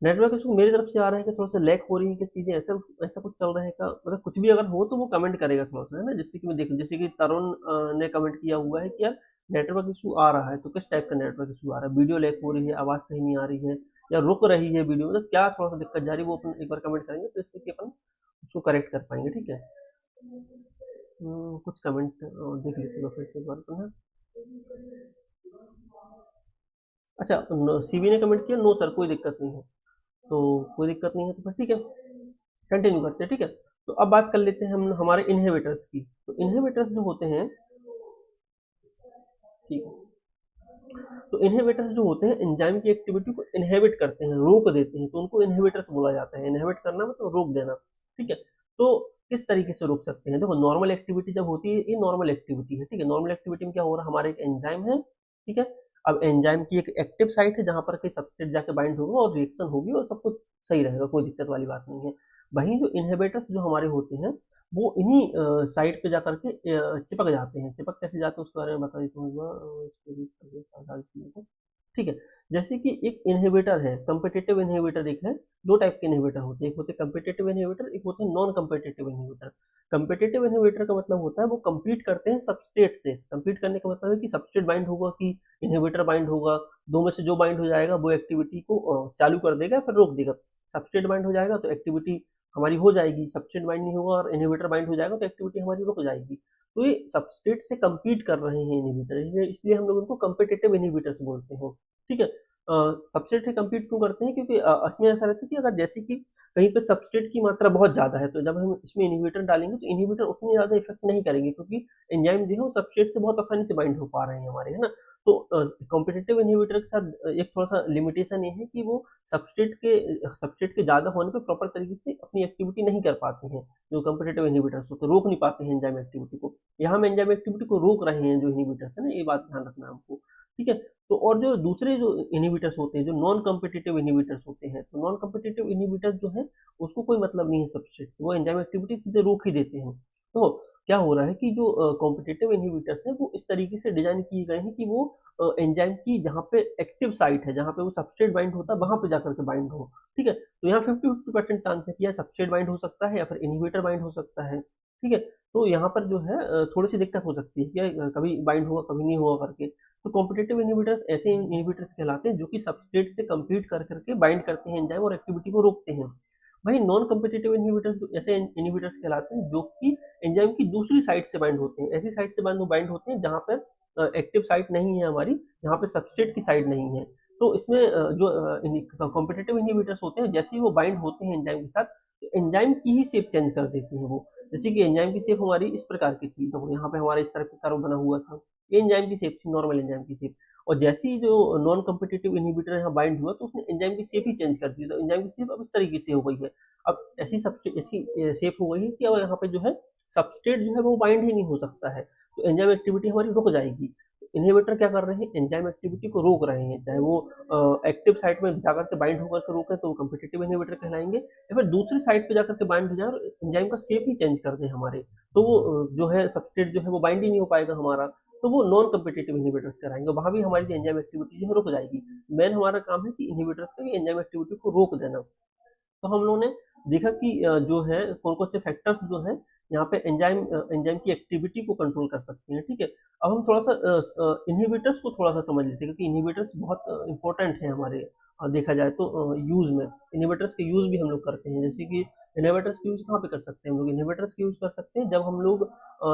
नेटवर्क इशू मेरी तरफ से आ रहा है कि थोड़ा सा लैग हो रही है कि चीज़ें ऐसा ऐसा कुछ चल रहा है का, मतलब कुछ भी अगर हो तो वो कमेंट करेगा थोड़ा सा, है ना, जिससे कि मैं देखूँ। जैसे कि तरुण ने कमेंट किया हुआ है कि यार नेटवर्क इशू आ रहा है, तो किस टाइप का नेटवर्क इशू आ रहा है, वीडियो लैग हो रही है, आवाज़ सही नहीं आ रही है, या रुक रही है वीडियो, मतलब क्या थोड़ा सा दिक्कत जा रही है, वो अपन एक बार कमेंट करेंगे तो इससे कि अपन उसको करेक्ट कर पाएंगे, ठीक है। कुछ कमेंट देख लेते हैं फिर से एक बार अपन, है। अच्छा, सीवी ने कमेंट किया, नो सर कोई दिक्कत नहीं है, तो कोई दिक्कत नहीं है तो फिर ठीक है, कंटिन्यू करते हैं, ठीक है। तो अब बात कर लेते हैं हम हमारे इनहिबिटर्स की। तो इनहिबिटर्स जो होते हैं, ठीक है, तो इनहिबिटर्स जो होते हैं एंजाइम की एक्टिविटी को इनहिबिट करते हैं, रोक देते हैं, तो उनको इनहिबिटर्स बोला जाता है। इनहिबिट करना मतलब रोक देना, ठीक है। तो किस तरीके से रोक सकते हैं, देखो नॉर्मल एक्टिविटी जब होती है, ये नॉर्मल एक्टिविटी है, ठीक है। नॉर्मल एक्टिविटी में क्या हो रहा है, हमारे एक एंजाइम है, ठीक है। अब एंजाइम की एक एक्टिव साइट है जहां पर कोई सबस्ट्रेट जाके बाइंड होगा और रिएक्शन होगी और सब कुछ सही रहेगा, कोई दिक्कत वाली बात नहीं है। वहीं जो इनहिबिटर्स जो हमारे होते हैं वो इन्हीं साइट पे जाकर के चिपक जाते हैं। चिपक कैसे जाते हैं उसके बारे में बता देता हूँ, ठीक है। जैसे कि एक इनहिबिटर है, कम्पिटिटिव इनहिबिटर एक है, दो टाइप के इनहिबिटर होते हैं, एक होते हैं कम्पिटिटिव इनहिबिटर, एक होते हैं non competitive inhibitor. Competitive inhibitor का मतलब होता है वो कम्पीट करते हैं सबस्ट्रेट से। कम्पीट करने का मतलब है कि सबस्ट्रेट बाइंड होगा कि इनहिबिटर बाइंड होगा, दो में से जो बाइंड हो जाएगा वो एक्टिविटी को चालू कर देगा फिर रोक देगा। सबस्ट्रेट बाइंड हो जाएगा तो एक्टिविटी हमारी हो जाएगी, सबस्ट्रेट बाइंड नहीं होगा और इनहिबिटर बाइंड हो जाएगा तो एक्टिविटी हमारी रुक जाएगी। तो ये सबस्ट्रेट से कम्पीट कर रहे हैं इनहिबिटर, इसलिए हम लोग उनको कम्पिटिटिव इनहिबिटर्स बोलते हैं, ठीक है। सबस्ट्रेट से कम्पीट क्यों करते हैं, क्योंकि इसमें ऐसा रहता है कि अगर जैसे कि कहीं पे सबस्ट्रेट की मात्रा बहुत ज़्यादा है तो जब हम इसमें इनहिबिटर डालेंगे तो इनहिबिटर उतनी ज़्यादा इफेक्ट नहीं करेंगे, क्योंकि एंजाइम जो है वो सबस्ट्रेट से बहुत आसानी से बाइंड हो पा रहे हैं हमारे, है ना। तो कॉम्पिटिटिव इनहिबिटर के साथ एक थोड़ा सा लिमिटेशन ये है कि वो सबस्ट्रेट के ज़्यादा होने पे प्रॉपर तरीके से अपनी एक्टिविटी नहीं कर पाते हैं। जो कॉम्पिटिटिव इनहिबिटर्स होते हैं रोक नहीं पाते हैं एंजाइम एक्टिविटी को। यहाँ हम एंजाइम एक्टिविटी को रोक रहे हैं जो इनहिबिटर्स है ना, ये बात ध्यान रखना है हमको, ठीक है। तो और जो दूसरे जो इनहिबिटर्स होते हैं, जो नॉन कॉम्पिटिटिव इनहिबिटर्स होते हैं, तो नॉन कॉम्पिटिटिव इनहिबिटर्स जो है उसको कोई मतलब नहीं है सबस्ट्रेट से, वो एंजाइम एक्टिविटी सीधे रोक ही देते हैं। तो क्या हो रहा है कि जो कॉम्पिटिटिव इनहिबिटर्स हैं वो इस तरीके से डिजाइन किए गए हैं कि वो एंजाइम की जहाँ पे एक्टिव साइट है, जहाँ पे वो सबस्ट्रेट बाइंड होता है वहां पे जाकर के बाइंड हो, ठीक है। तो यहाँ 50-50% चांस है कि या सबस्ट्रेट बाइंड हो सकता है या फिर इनहिबिटर बाइंड हो सकता है, ठीक है। तो यहाँ पर जो है थोड़ी सी दिक्कत हो सकती है कि कभी बाइंड होगा कभी नहीं होगा करके। तो कॉम्पिटिटिव इनहिबिटर्स ऐसे इनहिबिटर्स कहलाते हैं जो कि सबस्ट्रेट से कम्पीट कर करके बाइंड करते हैं एंजाइम और एक्टिविटी को रोकते हैं। वही नॉन कम्पिटिटिव इनहिबिटर्स ऐसे इनहिबिटर्स कहलाते हैं जो कि एंजाइम की दूसरी साइड से बाइंड होते हैं, ऐसी साइड से बाइंड होते हैं जहाँ पर एक्टिव साइट नहीं है हमारी, जहाँ पे सबस्ट्रेट की साइड नहीं है। तो इसमें जो कॉम्पिटिटिव इनहिबिटर्स होते हैं जैसे ही वो बाइंड होते हैं एंजाइम के साथ, तो एंजाइम की ही शेप चेंज कर देती है वो। जैसे कि एंजाइम की शेप हमारी इस प्रकार की थी, तो यहाँ पे हमारा इस तरह का कर्व बना हुआ था, ये एंजाइम की शेप थी, नॉर्मल एंजाइम की शेप। और जैसे ही जो नॉन कम्पिटिटिव इनहिबिटर यहाँ बाइंड हुआ तो उसने एंजाइम की शेप ही चेंज कर दी, तो एंजाइम की शेप अब इस तरीके से हो गई है। अब ऐसी शेप हो गई है कि अब यहाँ पे जो है सबस्ट्रेट जो है वो बाइंड ही नहीं हो सकता है, तो एंजाइम एक्टिविटी हमारी रुक जाएगी। इनहिबिटर क्या कर रहे हैं, एंजाइम एक्टिविटी को रोक रहे हैं, चाहे वो एक्टिव साइट में जाकर के बाइंड होकर के रोके तो वो कम्पिटिटिव इनहिबिटर कहलाएंगे, या फिर दूसरी साइड पे जाकर के बाइंड हो जाए और एंजाइम का शेप ही चेंज कर दे हमारे, तो वो जो है सबस्ट्रेट जो है वो बाइंड ही नहीं हो पाएगा हमारा, तो वो नॉन कम्पिटिटिव इनहिबिटर्स कराएंगे, वहां भी हमारी एंजाइम एक्टिविटी जो है रुक जाएगी। मेन हमारा काम है कि इनहिबिटर्स का एंजाइम एक्टिविटी को रोक देना। तो हम लोगों ने देखा कि जो है कौन कौन से फैक्टर्स जो है यहाँ पे एंजाइम की एक्टिविटी को कंट्रोल कर सकते हैं, ठीक है। अब हम थोड़ा सा इनहिबिटर्स को थोड़ा सा समझ लेते हैं, क्योंकि इनहिबिटर्स बहुत इंपॉर्टेंट है हमारे देखा जाए तो यूज में। इनहिबिटर्स के यूज भी हम लोग करते हैं, जैसे कि इनहिबिटर्स के यूज कहाँ पे कर सकते हैं हम लोग, इनहिबिटर्स के यूज कर सकते हैं जब हम लोग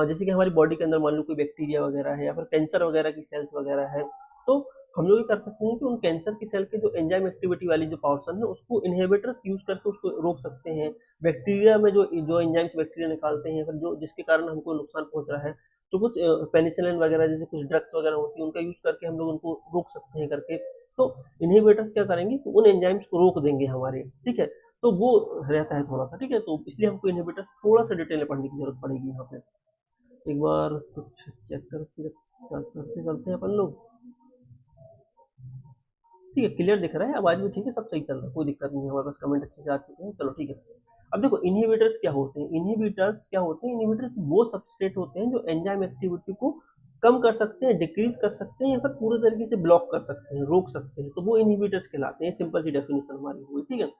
जैसे कि हमारी बॉडी के अंदर मान लो कोई बैक्टीरिया वगैरह है या फिर कैंसर वगैरह की सेल्स वगैरह है, तो हम लोग ये कर सकते हैं कि उन कैंसर की सेल के जो एंजाइम एक्टिविटी वाली जो पोर्शन है उसको इनहिबिटर्स यूज करके उसको रोक सकते हैं। बैक्टीरिया में जो जो एंजाइम्स बैक्टीरिया निकालते हैं फिर जो जिसके कारण हमको नुकसान पहुंच रहा है, तो कुछ पेनिसिलिन वगैरह जैसे कुछ ड्रग्स वगैरह होती है उनका यूज करके हम लोग उनको रोक सकते हैं करके। तो इनहिबिटर्स क्या करेंगे कि उन एंजाइम्स को रोक देंगे हमारे, ठीक है। तो वो रहता है थोड़ा सा, ठीक है। तो इसलिए हमको इनहिबिटर्स थोड़ा सा डिटेल में पढ़ने की जरूरत पड़ेगी यहाँ पे। एक बार कुछ चेक करके करते चलते हैं अपन लोग, ठीक है। क्लियर दिख रहा है, आवाज भी ठीक है, सब सही चल रहा है, कोई दिक्कत नहीं है, हमारे पास कमेंट अच्छे से आ चुके हैं, चलो ठीक है। अब देखो इनहिबिटर्स क्या होते हैं, इनहिबिटर्स क्या होते हैं, इनहिबिटर्स वो सबस्ट्रेट होते हैं जो एंजाइम एक्टिविटी को कम कर सकते हैं, डिक्रीज कर सकते हैं, या फिर पूरे तरीके से ब्लॉक कर सकते हैं, रोक सकते हैं, तो वो इनहिबिटर्स कहलाते हैं। सिंपल सी डेफिनेशन हमारी हुई, ठीक है।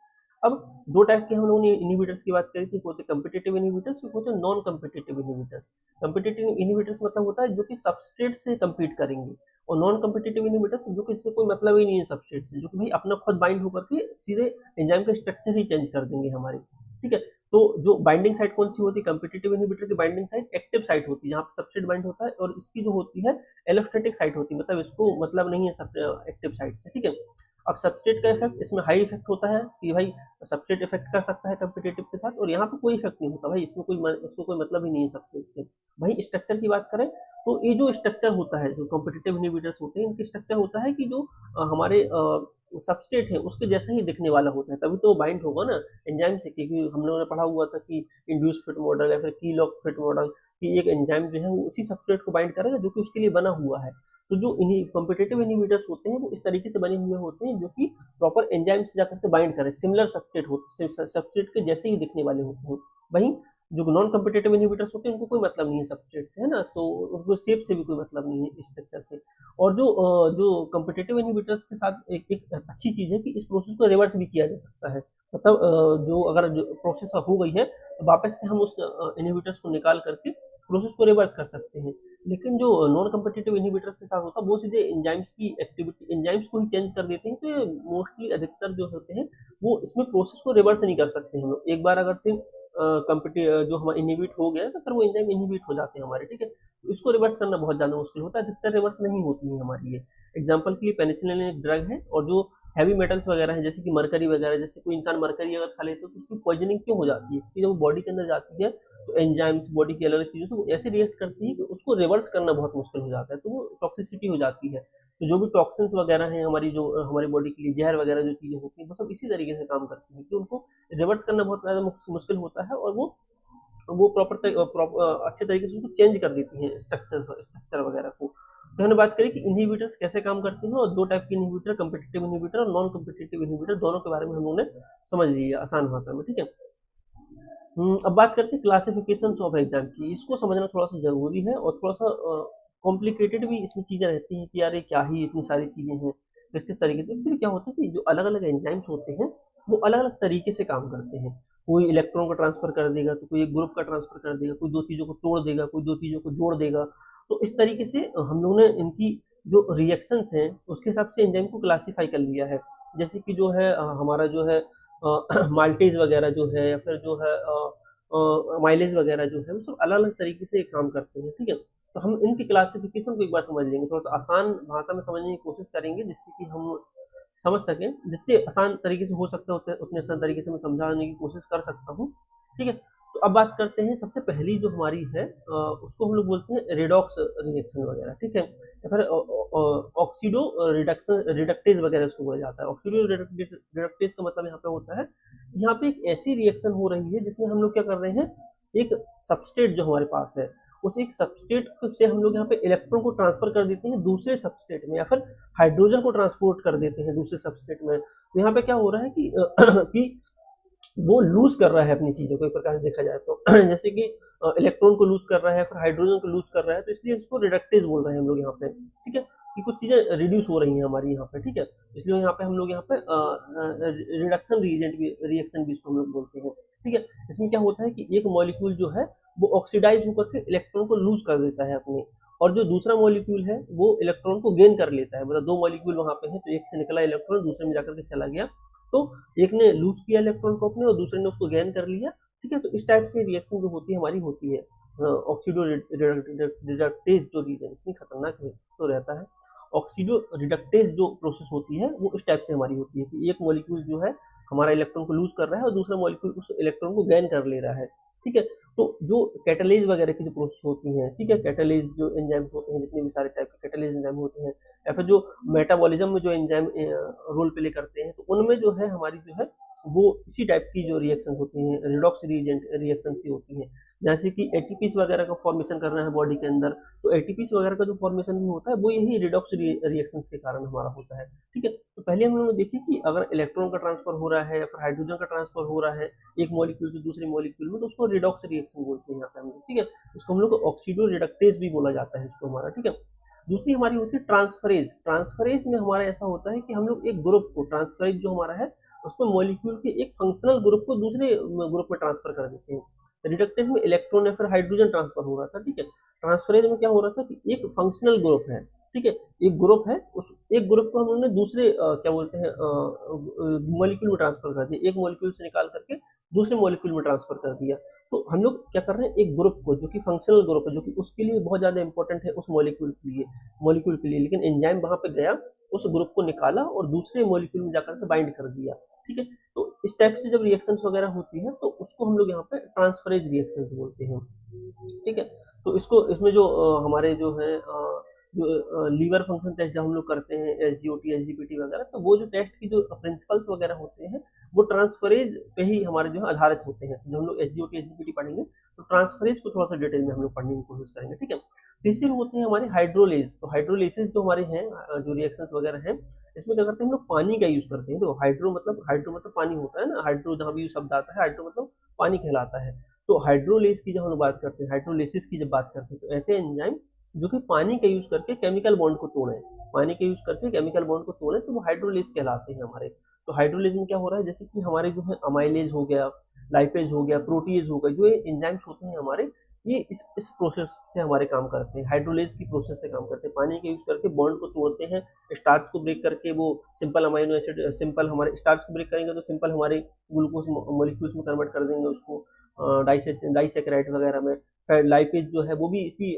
अब दो टाइप के हम लोगों ने इनहिबिटर्स की बात करी थी, होते कम्पिटिटिव इनहिबिटर्स, होते non competitive inhibitors. Competitive inhibitors मतलब होता है जो कि सबस्ट्रेट से कम्पीट करेंगे, और नॉन कम्पिटिटिव इनहिबिटर्स जो कि इससे कोई मतलब ही नहीं है सबस्ट्रेट से, जो कि भाई अपना खुद बाइंड होकर के सीधे एंजाइम का स्ट्रक्चर ही चेंज कर देंगे हमारे, ठीक है। तो जो बाइंडिंग साइट कौन सी होती है, कम्पिटिटिव इनहिबिटर की बाइंडिंग साइट एक्टिव साइट होती है, जहाँ पे सबस्ट्रेट बाइंड होता है, और इसकी जो होती है एलोस्टेटिक साइट होती है, मतलब इसको मतलब नहीं है सब एक्टिव साइट से, ठीक है। अब सबस्ट्रेट का इफेक्ट इसमें हाई इफेक्ट होता है कि भाई सबस्ट्रेट इफेक्ट कर सकता है कम्पिटिटिव के साथ, और यहाँ पे कोई इफेक्ट नहीं होता भाई, इसमें इसको कोई मतलब ही नहीं है सबस्ट्रेट से। भाई स्ट्रक्चर की बात करें तो ये जो स्ट्रक्चर होता है, जो कम्पिटिटिव इनहिबिटर्स होते हैं, इनकी स्ट्रक्चर होता है कि जो हमारे सबस्ट्रेट है उसके जैसा ही दिखने वाला होता है, तभी तो बाइंड होगा ना एंजाइम से, क्योंकि हम लोगों ने पढ़ा हुआ था कि इंड्यूस फिट मॉडल या फिर की लॉक फिट मॉडल, कि एक एंजाइम जो है वो उसी सबस्ट्रेट को बाइंड करेगा जो कि उसके लिए बना हुआ है। तो जो कॉम्पिटिटिव इनहिबिटर्स होते हैं वो इस तरीके से बने हुए होते हैं, जो कि प्रॉपर एंजाइम से जाकर के बाइंड करें, सिमिलर सबस्ट्रेट होते हैं, सबस्ट्रेट के जैसे ही दिखने वाले होते हैं। वहीं जो नॉन कम्पिटिटिव इनहिबिटर्स होते हैं उनको कोई मतलब नहीं है सबस्ट्रेट से, है ना, तो उनको शेप से भी कोई मतलब नहीं है, स्ट्रक्चर से। और जो कम्पिटिटिव इनहिबिटर्स के साथ एक अच्छी चीज़ है कि इस प्रोसेस को रिवर्स भी किया जा सकता है, मतलब जो अगर जो प्रोसेस हो गई है तो वापस से हम उस इनहिबिटर्स को निकाल करके प्रोसेस को रिवर्स कर सकते हैं। लेकिन जो नॉन कम्पिटिटिव इनहिबिटर्स के साथ होता है वो सीधे एंजाइम्स की एक्टिविटी, एंजाइम्स को ही चेंज कर देते हैं, तो ये मोस्टली अधिकतर जो होते हैं वो इसमें प्रोसेस को रिवर्स नहीं कर सकते हम लोग। एक बार अगर से जो हमारा इनहिबिट हो गया तो फिर वो एंजाइम इनहिबिट हो जाते हैं हमारे, ठीक है। तो इसको रिवर्स करना बहुत ज़्यादा मुश्किल होता है, अधिकतर रिवर्स नहीं होती है हमारी ये। एग्जाम्पल के लिए पेनिसिलिन एक ड्रग है, और जो हैवी मेटल्स वगैरह हैं जैसे कि मरकरी वगैरह, जैसे कोई इंसान मरकरी अगर खा लेता है तो उसकी पॉइजनिंग क्यों हो जाती है, क्योंकि जब वो बॉडी के अंदर जाती है तो एंजाइम्स बॉडी की अलग अलग चीज़ों से वो ऐसे रिएक्ट करती है कि उसको रिवर्स करना बहुत मुश्किल हो जाता है, तो वो टॉक्सिसिटी हो जाती है। तो जो भी टॉक्सिन्स वगैरह हैं हमारी, जो हमारी बॉडी के लिए जहर वगैरह जो चीज़ें होती हैं, वो सब इसी तरीके से काम करती हैं कि उनको रिवर्स करना बहुत ज़्यादा मुश्किल होता है, और वो अच्छे तरीके से उसको चेंज कर देती हैं स्ट्रक्चर वगैरह को। तो हमने बात करी कि इनहिबिटर्स कैसे काम करते हैं, और दो टाइप के इनहिबिटर, कम्पिटिटिव इनहिबिटर और नॉन कम्पिटिटिव इनहिबिटर, दोनों के बारे में हम लोगों ने समझ लिया आसान भाषा में, ठीक है। अब बात करते हैं क्लासिफिकेशन ऑफ एग्जाम की। इसको समझना थोड़ा सा जरूरी है, और थोड़ा सा कॉम्प्लिकेटेड भी इसमें चीज़ें रहती हैं कि यार ये क्या ही इतनी सारी चीज़ें हैं, किस किस तरीके से। फिर क्या होता है कि जो अलग अलग एंजाइम्स होते हैं वो अलग अलग तरीके से काम करते हैं। कोई इलेक्ट्रॉन को ट्रांसफर कर देगा, तो कोई एक ग्रुप का ट्रांसफर कर देगा, कोई दो चीज़ों को तोड़ देगा, कोई दो चीज़ों को जोड़ देगा। तो इस तरीके से हम लोगों ने इनकी जो रिएक्शंस हैं उसके हिसाब से एंजाइम को क्लासीफाई कर लिया है। जैसे कि जो है हमारा जो है माल्टेज वगैरह जो है, या फिर जो है माइलेज वगैरह जो है, वो सब अलग अलग तरीके से काम करते हैं, ठीक है। तो हम इनकी क्लासिफिकेशन को एक बार समझ लेंगे, थोड़ा सा आसान भाषा में समझने की कोशिश करेंगे, जिससे कि हम समझ सकें। जितने आसान तरीके से हो सकता है उतने आसान तरीके से मैं समझाने की कोशिश कर सकता हूँ, ठीक है। तो अब बात करते हैं, सबसे पहली जो हमारी है उसको हम लोग बोलते हैं रेडॉक्स रिएक्शन वगैरह, ठीक है, या फिर ऑक्सीडो रिडक्टेज वगैरह उसको बोला जाता है। ऑक्सीडो रिडक्टेज का मतलब यहाँ पे होता है, यहाँ पे एक ऐसी रिएक्शन हो रही है जिसमें हम लोग क्या कर रहे हैं, एक सबस्ट्रेट जो हमारे पास है उस एक सबस्ट्रेट से हम लोग यहाँ पे इलेक्ट्रॉन को ट्रांसफर कर देते हैं दूसरे सबस्ट्रेट में, या फिर हाइड्रोजन को ट्रांसपोर्ट कर देते हैं दूसरे सबस्ट्रेट में। तो यहाँ पे क्या हो रहा है कि कि वो लूज कर रहा है अपनी चीजों को, एक प्रकार से देखा जाए तो जैसे कि इलेक्ट्रॉन को लूज कर रहा है, फिर हाइड्रोजन को लूज कर रहा है, तो इसलिए इसको रिडक्टेज बोल रहे हैं हम लोग यहाँ पे, ठीक है, कि कुछ चीजें रिड्यूस हो रही हैं हमारी यहाँ पे, ठीक है। इसलिए यहाँ पे हम लोग यहाँ पे रिडक्शन रिएक्शन भी इसको हम लोग बोलते हैं, ठीक है। इसमें क्या होता है कि एक मॉलिक्यूल जो है वो ऑक्सीडाइज होकर के इलेक्ट्रॉन को लूज कर देता है अपने, और जो दूसरा मॉलिक्यूल है वो इलेक्ट्रॉन को गेन कर लेता है। मतलब दो मॉलिक्यूल वहां पे है, तो एक से निकला इलेक्ट्रॉन दूसरे में जाकर के चला गया, तो एक ने लूज किया इलेक्ट्रॉन को अपने और दूसरे ने उसको गेन कर लिया, ठीक है। तो इस टाइप से रिएक्शन जो होती है हमारी होती है। ऑक्सीडो रिडक्टेज जो रिएक्शन इतनी खतरनाक तो रहता है, ऑक्सीडो रिडक्टेज जो प्रोसेस होती है वो इस टाइप से हमारी होती है कि एक मॉलिक्यूल जो है हमारा इलेक्ट्रॉन को लूज कर रहा है और दूसरा मॉलिक्यूल उस इलेक्ट्रॉन को गेन कर ले रहा है, ठीक है। तो जो कैटालेज वगैरह की जो प्रोसेस होती हैं, ठीक है, कैटालेज जो एंजाइम्स होते हैं, जितने भी सारे टाइप के कैटालेज एंजाइम होते हैं, या फिर जो मेटाबॉलिज्म में जो एंजाइम रोल प्ले करते हैं, तो उनमें जो है हमारी जो है वो इसी टाइप की जो रिएक्शन होती हैं, रिडॉक्स रिएक्शन सी होती हैं। जैसे कि एटीपीस वगैरह का फॉर्मेशन करना है बॉडी के अंदर, तो एटीपीस वगैरह का जो फॉर्मेशन भी होता है वो यही रिडॉक्स रिएक्शन के कारण हमारा होता है, ठीक है। तो पहले हम लोगों ने देखी कि अगर इलेक्ट्रॉन का ट्रांसफर हो रहा है या फिर हाइड्रोजन का ट्रांसफर हो रहा है एक मॉलिक्यूल से दूसरे मॉलिक्यूल में, तो उसको रिडॉक्स रिएक्शन बोलते हैं यहाँ पे हम लोग, ठीक है। इसको हम लोग ऑक्सीडो रिडक्टेज भी बोला जाता है इसको हमारा, ठीक है। दूसरी हमारी होती है ट्रांसफरेज। ट्रांसफरेज में हमारा ऐसा होता है कि हम लोग एक ग्रुप को, ट्रांसफरेज जो हमारा है उसमें मॉलिक्यूल के एक फंक्शनल ग्रुप को दूसरे ग्रुप में ट्रांसफर कर देते हैं। रिडक्टेज में इलेक्ट्रॉन या फिर हाइड्रोजन ट्रांसफर हो रहा था, ठीक है। ट्रांसफरेज में क्या हो रहा था कि एक फंक्शनल ग्रुप है, ठीक है, एक ग्रुप है, उस एक ग्रुप को हम लोगों ने दूसरे क्या बोलते हैं मॉलिक्यूल में ट्रांसफर कर दिया, एक मॉलिक्यूल से निकाल करके दूसरे मॉलिक्यूल में ट्रांसफर कर दिया। तो हम लोग क्या कर रहे हैं, एक ग्रुप को जो कि फंक्शनल ग्रुप है, जो कि उसके लिए बहुत ज्यादा इंपॉर्टेंट है उस मॉलिक्यूल के लिए, लेकिन एंजाइम वहां पे गया, उस ग्रुप को निकाला और दूसरे मॉलिक्यूल में जाकर के बाइंड कर दिया, ठीक है। तो इस टाइप से जब रिएक्शंस वगैरह होती है तो उसको हम लोग यहाँ पे ट्रांसफरेज रिएक्शंस बोलते हैं, ठीक है। तो इसको इसमें जो हमारे जो है जो लीवर फंक्शन टेस्ट जब हम लोग करते हैं SGOT SGPT वगैरह, तो वो जो टेस्ट की जो प्रिंसिपल्स वगैरह होते हैं वो ट्रांसफरेज पे ही हमारे जो है आधारित होते हैं। जब हम लोग SGOT SGPT पढ़ेंगे तो ट्रांसफरेज को थोड़ा सा डिटेल में हम लोग पढ़ने की कोशिश करेंगे, ठीक है। तीसरे होते हैं हमारे हाइड्रोलेज। तो हाइड्रोलेसिस जो हमारे हैं जो रिएक्शंस वगैरह हैं, इसमें क्या करते हैं हम लोग पानी का यूज करते हैं। तो हाइड्रो मतलब पानी होता है ना, हाइड्रो जहाँ भी शब्द आता है हाइड्रो मतलब पानी कहलाता है। तो हाइड्रोलेस की जब हम बात करते हैं, हाइड्रोलेसिस की जब बात करते हैं, तो ऐसे एंजाइम जो कि पानी का यूज करके केमिकल बॉन्ड को तोड़े, पानी का यूज करके केमिकल बॉन्ड को तोड़े, तो वो हाइड्रोलेस कहलाते हैं हमारे। तो हाइड्रोलेस में क्या हो रहा है, जैसे कि हमारे जो है अमाइलेज हो गया, लाइपेज हो गया, प्रोटीएज हो गया, जो ये एंजाइम्स होते हैं हमारे, ये इस प्रोसेस से हमारे काम करते हैं, हाइड्रोलेज की प्रोसेस से काम करते हैं। पानी का यूज करके बॉन्ड को तोड़ते हैं, स्टार्च को ब्रेक करके वो सिंपल अमाइनो एसिड, सिंपल हमारे स्टार्च को ब्रेक करेंगे तो सिंपल हमारे ग्लूकोज मॉलिक्यूल्स में कन्वर्ट कर देंगे उसको डाइसेकेराइड वगैरह में। फिर लाइपेज जो है वो भी इसी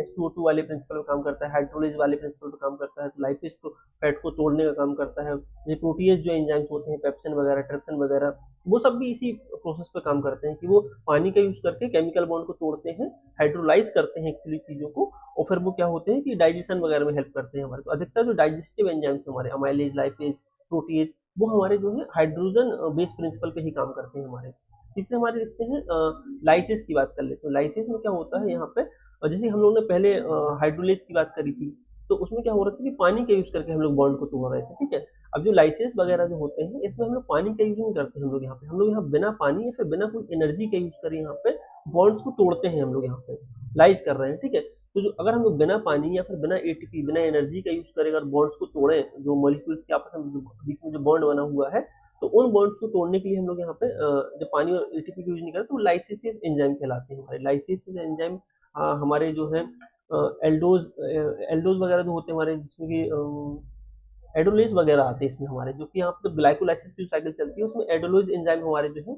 H2O2 वाले प्रिंसिपल पे काम करता है, हाइड्रोलेज वाले प्रिंसिपल पे काम करता है। तो लाइपेज तो फैट को तोड़ने का काम करता है। ये प्रोटीएज जो एंजाइम्स होते हैं, पेप्सिन वगैरह, ट्रिप्सिन वगैरह, वो सब भी इसी प्रोसेस पे काम करते हैं कि वो पानी का यूज करके केमिकल बॉन्ड को तोड़ते हैं, हाइड्रोलाइज करते हैं एक्चुअली चीजों को, और फिर वो क्या होते हैं कि डाइजेशन वगैरह में हेल्प करते हैं हमारे। तो अधिकतर जो डाइजेस्टिव एंजाइम्स हमारे अमाइलेज, लाइपेज, प्रोटीएज, वो हमारे जो है हाइड्रोजन बेस प्रिंसिपल पे ही काम करते हैं हमारे। तीसरे हमारे देखते हैं लाइसिस की बात कर लेते हैं। लाइसिस में क्या होता है यहाँ पे, जैसे हम लोग ने पहले हाइड्रोलेज की बात करी थी, तो उसमें क्या हो रहा था कि पानी का यूज करके हम लोग बॉन्ड को तोड़ रहे थे, ठीक है। अब जो लाइसिस वगैरह जो होते हैं इसमें हम लोग पानी का यूज नहीं करते, हम लोग यहाँ बिना पानी या फिर बिना कोई एनर्जी का यूज करें यहाँ पे बॉन्ड्स को तोड़ते हैं, हम लोग यहाँ पे लाइज कर रहे हैं, ठीक है। तो जो अगर हम लोग बिना पानी या फिर बिना ATP, बिना एनर्जी का यूज करें, अगर बॉन्ड्स को तोड़े, जो मॉलिक्यूल्स के आपस में बीच में जो बॉन्ड बना हुआ है, तो उन बॉन्ड्स को तोड़ने के लिए हम लोग यहाँ पे जब पानी और ATP का यूज नहीं करते तो लाइसिस एंजाइम कहलाते हैं हमारे। लाइसिस एंजाइम हमारे जो है एल्डोज एल्डोज वगैरह जो होते हैं हमारे, जिसमें कि एडोलेज वगैरह आते हैं इसमें हमारे, जो कि यहाँ पे ग्लाइकोलाइसिस की जो साइकिल चलती है उसमें एडोलेज एंजाइम हमारे जो है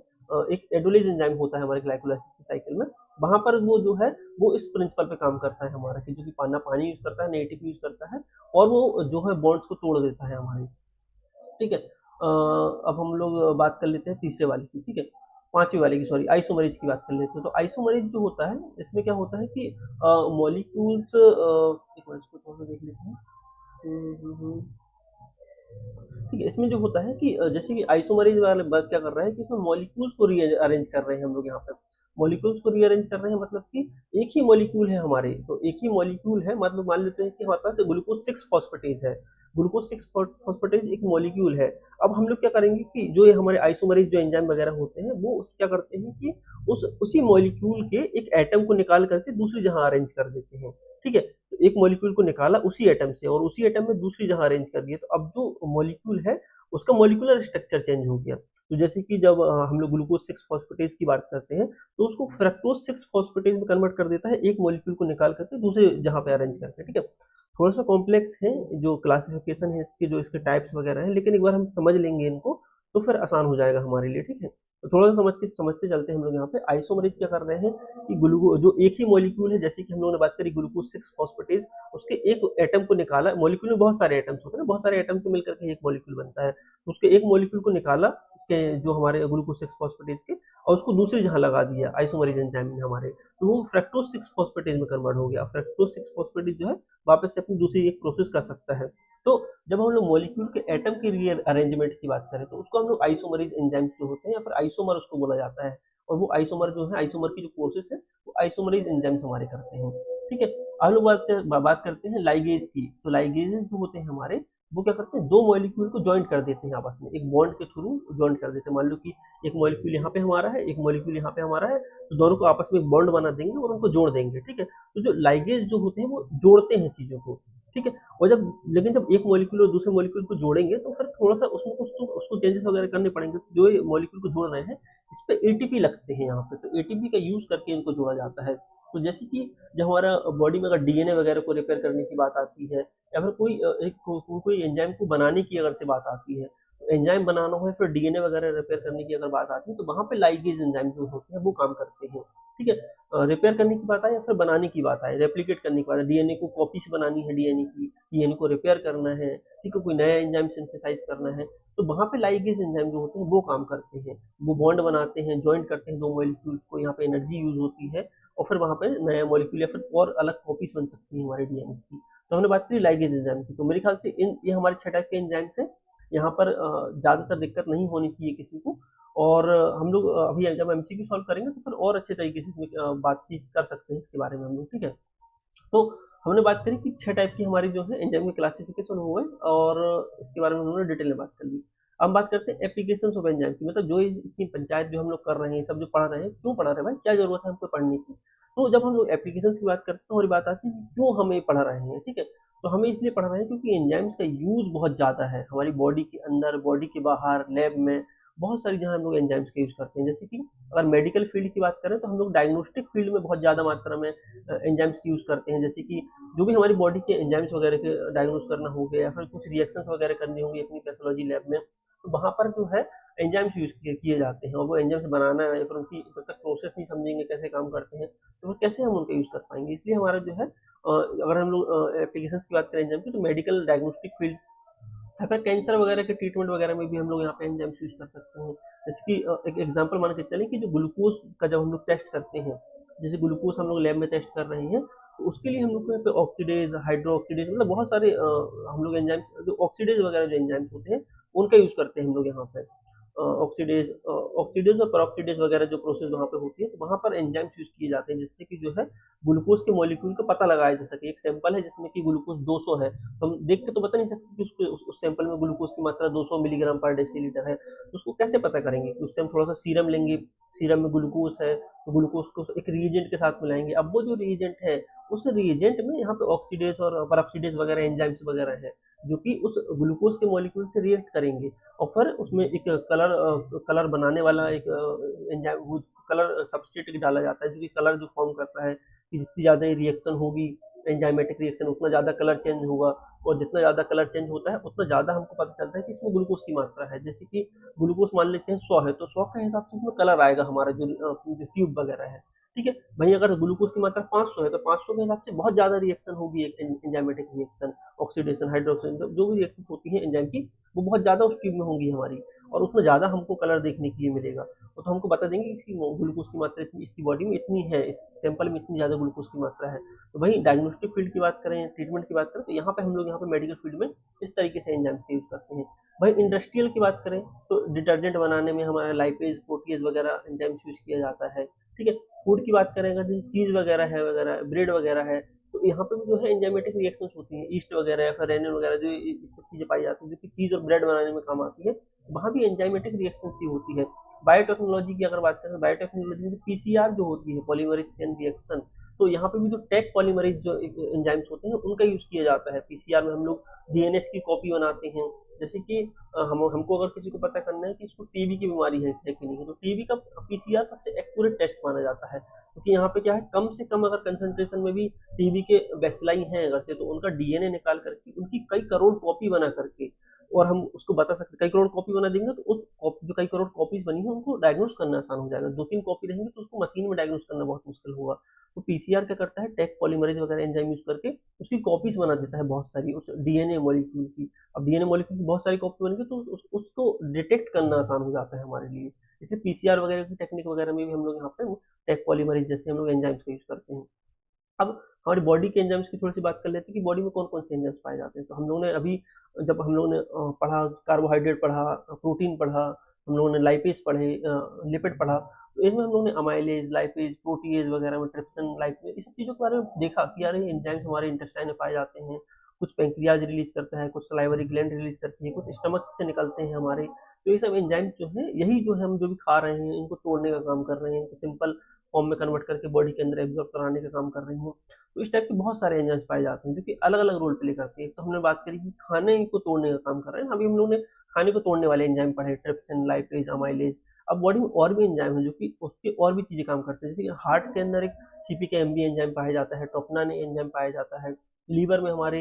एक एडोलेज एंजाइम होता है हमारे ग्लाइकोलाइसिस की साइकिल में। वहां पर वो जो है वो इस प्रिंसिपल पे काम करता है हमारा, कि जो कि पानी यूज करता है, ना ATP यूज करता है, और वो जो है बॉन्ड्स को तोड़ देता है हमारे, ठीक है। अब हम लोग बात कर लेते हैं तीसरे वाले की, ठीक है, पांचवी वाले की, सॉरी, आइसोमरेज की बात कर लेते हैं। तो आइसोमरेज जो होता है इसमें क्या होता है कि मॉलिक्यूल्स, एक मिनट इसको थोड़ा सा देख लेते हैं। ठीक है, इसमें जो होता है कि जैसे कि आइसोमरेज वाले बात क्या कर रहा है कि इसमें मॉलिक्यूल्स को रीअरेंज कर रहे हैं हम लोग यहाँ पे। मॉलिक्यूल्स को रीअरेंज कर रहे हैं मतलब कि एक ही मॉलिक्यूल है हमारे, तो एक ही मॉलिक्यूल है, मतलब मान लेते हैं कि हमारे पास ग्लूकोज 6 फॉस्फेटेज है, ग्लूकोज 6 फॉस्फेटेज एक मॉलिक्यूल है। अब हम लोग क्या करेंगे कि जो ये हमारे आइसोमरेज जो एंजाइम वगैरह होते हैं वो क्या करते हैं कि उसी मॉलिक्यूल के एक एटम को निकाल करके दूसरी जगह अरेंज कर देते हैं, ठीक है। तो एक मॉलिक्यूल को निकाला उसी एटम से और उसी एटम में दूसरी जगह अरेंज कर दिया, तो अब जो मॉलिक्यूल है उसका मॉलिक्यूलर स्ट्रक्चर चेंज हो गया। तो जैसे कि जब हम लोग ग्लूकोज 6 फॉस्फेटेज की बात करते हैं तो उसको फ्रक्टोज 6 फॉस्फेटेज में कन्वर्ट कर देता है, एक मॉलिक्यूल को निकाल करके दूसरे जगह पे अरेंज करके, ठीक है। थोड़ा सा कॉम्प्लेक्स है जो क्लासिफिकेशन है इसके, जो इसके टाइप्स वगैरह है, लेकिन एक बार हम समझ लेंगे इनको तो फिर आसान हो जाएगा हमारे लिए, ठीक है। तो थोड़ा सा समझते चलते हैं हम लोग यहाँ पे। आइसोमरेज क्या कर रहे हैं कि ग्लूको जो एक ही मॉलिक्यूल है, जैसे कि हम लोगों ने बात करी ग्लूकोज 6 फॉस्फेटेज, उसके एक एटम को निकाला, मॉलिक्यूल में बहुत सारे एटम्स होते हैं, बहुत सारे एटम से मिलकर के एक मॉलिक्यूल बनता है, तो उसके एक मॉलिक्यूल को निकाला इसके जो हमारे ग्लूकोज 6 फॉस्फेटेज के, और उसको दूसरी जगह लगा दिया आइसोमरेज एंजाइम में हमारे, तो वो फ्रक्टोज 6 फॉस्फेटेज में कन्वर्ट हो गया। फ्रक्टोज 6 फॉस्फेटेज जो है वापस से अपनी दूसरी एक प्रोसेस कर सकता है। तो जब हम लोग मॉलिक्यूल के एटम की रीअरेंजमेंट की बात करें तो उसको हम लोग आइसोमरेज एंजाइम्स जो होते हैं या फिर आइसोमर उसको बोला जाता है, और वो आइसोमर जो है, आइसोमर की जो प्रोसेस है वो आइसोमरेज एंजाइम्स हमारे करते हैं, ठीक है। अब लोग बात करते हैं लाइगेज की। तो लाइगेजेस जो होते हैं हमारे, वो क्या करते हैं, दो मॉलिक्यूल को ज्वाइंट कर देते हैं आपस में, एक बॉन्ड के थ्रू ज्वाइंट कर देते हैं। मान लो कि एक मॉलिक्यूल यहाँ पे हमारा है, एक मॉलिक्यूल यहाँ पे हमारा है, तो दोनों को आपस में एक बॉन्ड बना देंगे और उनको जोड़ देंगे, ठीक है। तो जो लाइगेज जो होते हैं वो जोड़ते हैं चीज़ों को, ठीक है। और लेकिन जब एक मॉलिक्यूल और दूसरे मॉलिक्यूल को जोड़ेंगे तो फिर थोड़ा-सा उसमें कुछ तो उसको चेंजेस वगैरह करने पड़ेंगे। जो ये मॉलिक्यूल को जोड़ रहे हैं, इस पे एटीपी लगते हैं यहाँ पे, तो एटीपी का यूज़ करके इनको जोड़ा जाता है। तो जैसे कि जब हमारा बॉडी में अगर डीएनए वगैरह को रिपेयर करने की बात आती है, या फिर कोई एंजाइम को बनाने की अगर से बात आती है, तो एंजाइम बनाना हो या फिर डीएनए वगैरह रिपेयर करने की अगर बात आती है, तो वहाँ पे लाइगेज एंजाइम जो होते हैं वो काम करते हैं, ठीक है। रिपेयर करने की बात आए या फिर बनाने की बात आए, रेप्लिकेट करने की बात है, डीएनए को कॉपीज बनानी है डीएनए की, डीएनए को रिपेयर करना है, ठीक है, कोई नया एंजाइम सिंथेसाइज करना है, तो वहाँ पे लाइगेज एंजाइम जो होते हैं वो काम करते हैं। वो बॉन्ड बनाते हैं, जॉइंट करते हैं दो मॉलिक्यूल्स को, यहाँ पे एनर्जी यूज होती है और फिर वहाँ पे नया मॉलिक्यूल या फिर और अलग कॉपीज बन सकती है हमारे डीएनए की। तो हमने बात करी लाइगेज एंजाइम की, तो मेरे ख्याल से इन ये हमारे 6 टाइप के एंजाइम्स हैं। यहाँ पर ज़्यादातर दिक्कत नहीं होनी चाहिए किसी को। और हम लोग अभी जब एमसीक्यू सॉल्व करेंगे तो फिर और अच्छे तरीके से इसमें बातचीत कर सकते हैं इसके बारे में हम लोग, ठीक है। तो हमने बात करी कि 6 टाइप की हमारी जो है एंजाइम के क्लासिफिकेशन हो गए और इसके बारे में हमने डिटेल में बात कर ली। अब बात करते हैं एप्लीकेशंस ऑफ एंजाइम की, मतलब जो इतनी पंचायत जो हम लोग कर रहे हैं, सब जो पढ़ रहे हैं, क्यों पढ़ रहे हैं भाई, क्या जरूरत है हमको पढ़ने की। तो जब हम लोग एप्लीकेशंस की बात करते हैं, हमारी बात आती है कि क्यों हम ये पढ़ रहे हैं, ठीक है। तो हमें इसलिए पढ़ रहे हैं क्योंकि एंजाइम्स का यूज बहुत ज़्यादा है हमारी बॉडी के अंदर, बॉडी के बाहर, लैब में, बहुत सारी जगह हम लोग एंजाइम्स का यूज करते हैं। जैसे कि अगर मेडिकल फील्ड की बात करें तो हम लोग डायग्नोस्टिक फील्ड में बहुत ज़्यादा मात्रा में एंजाइम्स की यूज़ करते हैं। जैसे कि जो भी हमारी बॉडी के एंजाइम्स वगैरह के डायग्नोस करना हो गया या फिर कुछ रिएक्शंस वगैरह करनी होंगी अपनी पैथोलॉजी लैब में, तो वहाँ पर जो है एंजाइम्स यूज़ किए जाते हैं। और वो एंजाइम्स बनाना है या फिर उनकी जब तक प्रोसेस नहीं समझेंगे कैसे काम करते हैं, तो फिर कैसे हम उनका यूज़ कर पाएंगे। इसलिए हमारा जो है अगर हम लोग एप्लीकेशंस की बात करें एंजाइम की, तो मेडिकल डायग्नोस्टिक फील्ड या फिर कैंसर वगैरह के ट्रीटमेंट वगैरह में भी हम लोग यहाँ पे एंजाइम्स यूज़ कर सकते हैं। जैसे कि एक एग्जांपल मान के चलें कि जो ग्लूकोज का जब हम लोग टेस्ट करते हैं, जैसे ग्लूकोज हम लोग लैब में टेस्ट कर रहे हैं, तो उसके लिए हम लोग को यहाँ पे ऑक्सीडेज, हाइड्रो ऑक्सीडेज, मतलब बहुत सारे हम लोग एंजाइम्स, जो ऑक्सीडेज वगैरह जो एंजाइम्स होते हैं उनका यूज़ करते हैं हम लोग यहाँ पे। ऑक्सीडेज और पेरोक्सीडेज वगैरह जो प्रोसेस वहाँ पे होती है, तो वहाँ पर एंजाइम्स यूज़ किए जाते हैं जिससे कि जो है ग्लूकोज के मॉलिक्यूल का पता लगाया जा सके। एक सैंपल है जिसमें कि ग्लूकोज 200 है, तो हम देख के तो बता नहीं सकते कि उस सैंपल में ग्लूकोज की मात्रा 200 मिलीग्राम पर डेसीलीटर है, तो उसको कैसे पता करेंगे कि उससे हम थोड़ा सा सीरम लेंगे, सीरम में ग्लूकोज है, तो ग्लूकोज को एक रिएजेंट के साथ मिलाएंगे। अब वो जो रिएजेंट है, उस रिएजेंट में यहाँ पे ऑक्सीडेज और पेरोक्सीडेज वगैरह एंजाइम्स वगैरह है जो कि उस ग्लूकोज के मॉलिक्यूल से रिएक्ट करेंगे और फिर उसमें एक कलर बनाने वाला एक एंजाइम, कलर सब्सट्रेट डाला जाता है जो कि कलर जो फॉर्म करता है कि जितनी ज़्यादा रिएक्शन होगी, एंजाइमेटिक रिएक्शन, उतना ज़्यादा कलर चेंज होगा। और जितना ज़्यादा कलर चेंज होता है उतना ज़्यादा हमको पता चलता है कि इसमें ग्लूकोज की मात्रा है। जैसे कि ग्लूकोज मान लेते हैं 100 है, तो 100 के हिसाब से उसमें कलर आएगा हमारा जो ट्यूब वगैरह है, ठीक है। वहीं अगर ग्लूकोज की मात्रा 500 है, तो 500 के हिसाब से बहुत ज़्यादा रिएक्शन होगी, एक एंजाइमेटिक रिएक्शन, ऑक्सीडेशन, हाइड्रोक्सीडेशन, जो भी रिएक्शन होती है एंजाइम की, वो बहुत ज़्यादा उस ट्यूब में होंगी हमारी, और उसमें ज़्यादा हमको कलर देखने के लिए मिलेगा। तो हमको बता देंगे कि इसकी ग्लूकोज की मात्रा इतनी, इसकी बॉडी में इतनी है, इस सैंपल में इतनी ज़्यादा ग्लूकोज की मात्रा है। तो वहीं डायग्नोस्टिक फील्ड की बात करें, ट्रीटमेंट की बात करें, तो यहाँ पे हम लोग यहाँ पे मेडिकल फील्ड में इस तरीके से एंजाइम्स का यूज़ करते हैं। वहीं इंडस्ट्रियल की बात करें तो डिटर्जेंट बनाने में हमारा लाइपेज, प्रोटीज वगैरह एंजाइम्स यूज़ किया जाता है, ठीक है। फूड की बात करें अगर, जैसे चीज़ वगैरह है, वगैरह ब्रेड वगैरह है, तो यहाँ पे भी जो है एंजाइमेटिक रिएक्शंस होती हैं, ईस्ट वगैरह या फिर रेनिन वगैरह, जो ये सब चीज़ें पाई जाती हैं जो कि चीज़ और ब्रेड बनाने में काम आती है, वहाँ भी एंजाइमेटिक रिएक्शंस ही होती है। बायोटेक्नोलॉजी की अगर बात करें, बायोटेक्नोलॉजी में पीसीआर जो होती है, पॉलीमरेज चेन रिएक्शन, तो यहाँ पे भी जो टेक पॉलीमरेज जो एंजाइम्स होते हैं उनका यूज़ किया जाता है। पीसीआर में हम लोग डीएनएस की कॉपी बनाते हैं। जैसे कि हमको अगर किसी को पता करना है कि इसको टीबी की बीमारी है कि नहीं है, तो टीबी का पीसीआर सबसे एक्यूरेट टेस्ट माना जाता है, क्योंकि यहाँ पे क्या है, कम से कम अगर कंसंट्रेशन में भी टीबी के बैसिलाई हैं अगर से, तो उनका डीएनए निकाल करके उनकी कई करोड़ कॉपी बना करके, और हम उसको बता सकते, कई करोड़ कॉपी बना देंगे तो उस जो कई करोड़ कॉपीज बनी है उनको डायग्नोस करना आसान हो जाएगा। 2-3 कॉपी रहेंगे तो उसको मशीन में डायग्नोस करना बहुत मुश्किल होगा। तो पीसीआर क्या करता है, टेक पॉलीमरेज वगैरह एंजाइम यूज करके उसकी कॉपीज बना देता है बहुत सारी, उस डीएनए मॉलिक्यूल की। अब डीएनए मॉलिक्यूल की बहुत सारी कॉपी बनेगी तो उसको डिटेक्ट करना आसान हो जाता है हमारे लिए। इसलिए पीसीआर वगैरह की टेक्निक वगैरह में भी हम लोग यहाँ पे टेक पॉलीमरेज जैसे हम लोग एंजाइम्स का यूज करते हैं। अब हमारी बॉडी के एंजाइम्स की थोड़ी सी बात कर लेते हैं कि बॉडी में कौन कौन से एंजाइम्स पाए जाते हैं। तो हम लोगों ने अभी, जब हम लोगों ने पढ़ा, कार्बोहाइड्रेट पढ़ा, प्रोटीन पढ़ा, हम लोगों ने लाइपेज पढ़े, लिपिड पढ़ा, तो इसमें हम लोगों ने अमाइलेज, लाइपेज, प्रोटीएज वगैरह में, ट्रिप्सिन, लाइपेज, इस सब चीज़ों के बारे में देखा कि यार ये एंजाइम्स हमारे इंटेस्टाइन में पाए जाते हैं। कुछ पैंक्रियाज रिलीज करता है, कुछ सलाइवरी ग्लैंड रिलीज करती है, कुछ स्टमक से निकलते हैं हमारे। तो ये सब एंजाइम्स जो हैं यही जो है हम जो भी खा रहे हैं इनको तोड़ने का काम कर रहे हैं, इनको सिंपल फॉर्म में कन्वर्ट करके बॉडी के अंदर एब्जॉर्ब कराने का काम कर रही हैं। तो इस टाइप के बहुत सारे एंजाइम्स पाए जाते हैं जो कि अलग अलग रोल प्ले करते हैं। तो हमने बात करी कि खाने को तोड़ने का काम कर रहे हैं, अभी हम लोग ने खाने को तोड़ने वाले एंजाइम पढ़े, ट्रिप्सिन, लाइपेज, अमाइलेज। अब बॉडी में और भी एंजाइम है जो कि उसके और भी चीजें काम करते हैं, जैसे कि हार्ट के अंदर एक CPKMB एंजाइम पाया जाता है, ट्रोपोनिन एंजाइम पाया जाता है, लीवर में हमारे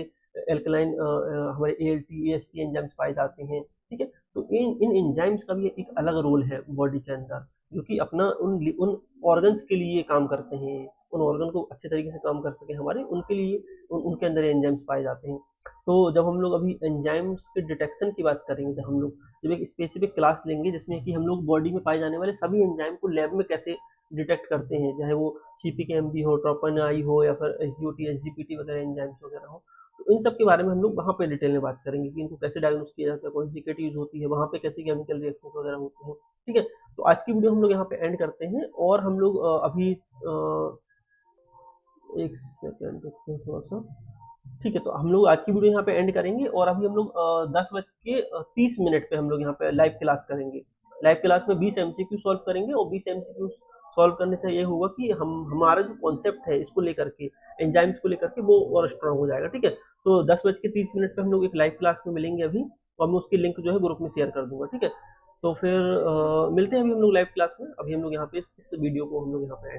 एल्कलाइन हमारे ALT AST एंजाइम्स पाए जाते हैं। ठीक है, तो इन इन एंजाइम्स का भी एक अलग रोल है बॉडी के अंदर, जो कि अपना उन ऑर्गन्स के लिए काम करते हैं, उन ऑर्गन को अच्छे तरीके से काम कर सके हमारे, उनके लिए उनके अंदर एंजाइम्स पाए जाते हैं। तो जब हम लोग अभी एंजाइम्स के डिटेक्शन की बात करेंगे, जब हम लोग जब एक स्पेसिफिक क्लास लेंगे जिसमें कि हम लोग बॉडी में पाए जाने वाले सभी एंजाइम को लैब में कैसे डिटेक्ट करते हैं, चाहे वो CPKMB हो, ट्रोपोनिन आई हो, या फिर SGOT SGPT वगैरह एंजाइम्स वगैरह हो, तो इन सब के बारे में हम लोग वहाँ पे डिटेल में बात करेंगे कि इनको कैसे डायग्नोस किया जाता है, कौन सी किट यूज होती है, वहाँ पे कैसे केमिकल रिएक्शन वगैरह होते हैं। ठीक है, तो आज की वीडियो हम लोग यहाँ पे एंड करते हैं, और हम लोग अभी एक सेकेंड देखते हैं थोड़ा सा। ठीक है, तो हम लोग आज की वीडियो यहाँ पे एंड करेंगे, और अभी हम लोग 10:30 पे हम लोग यहाँ पे लाइव क्लास करेंगे। लाइव क्लास में 20 MCQ सॉल्व करेंगे, और 20 MCQ सॉल्व करने से ये होगा कि हम हमारा जो कॉन्सेप्ट है इसको लेकर के, एंजाइम्स को लेकर के, वो और स्ट्रांग हो जाएगा। ठीक है, तो 10:30 पे हम लोग एक लाइव क्लास में मिलेंगे अभी, और मैं उसकी लिंक जो है ग्रुप में शेयर कर दूंगा। ठीक है, तो फिर मिलते हैं अभी हम लोग लाइव क्लास में। अभी हम लोग यहाँ पे इस वीडियो को हम लोग यहाँ पे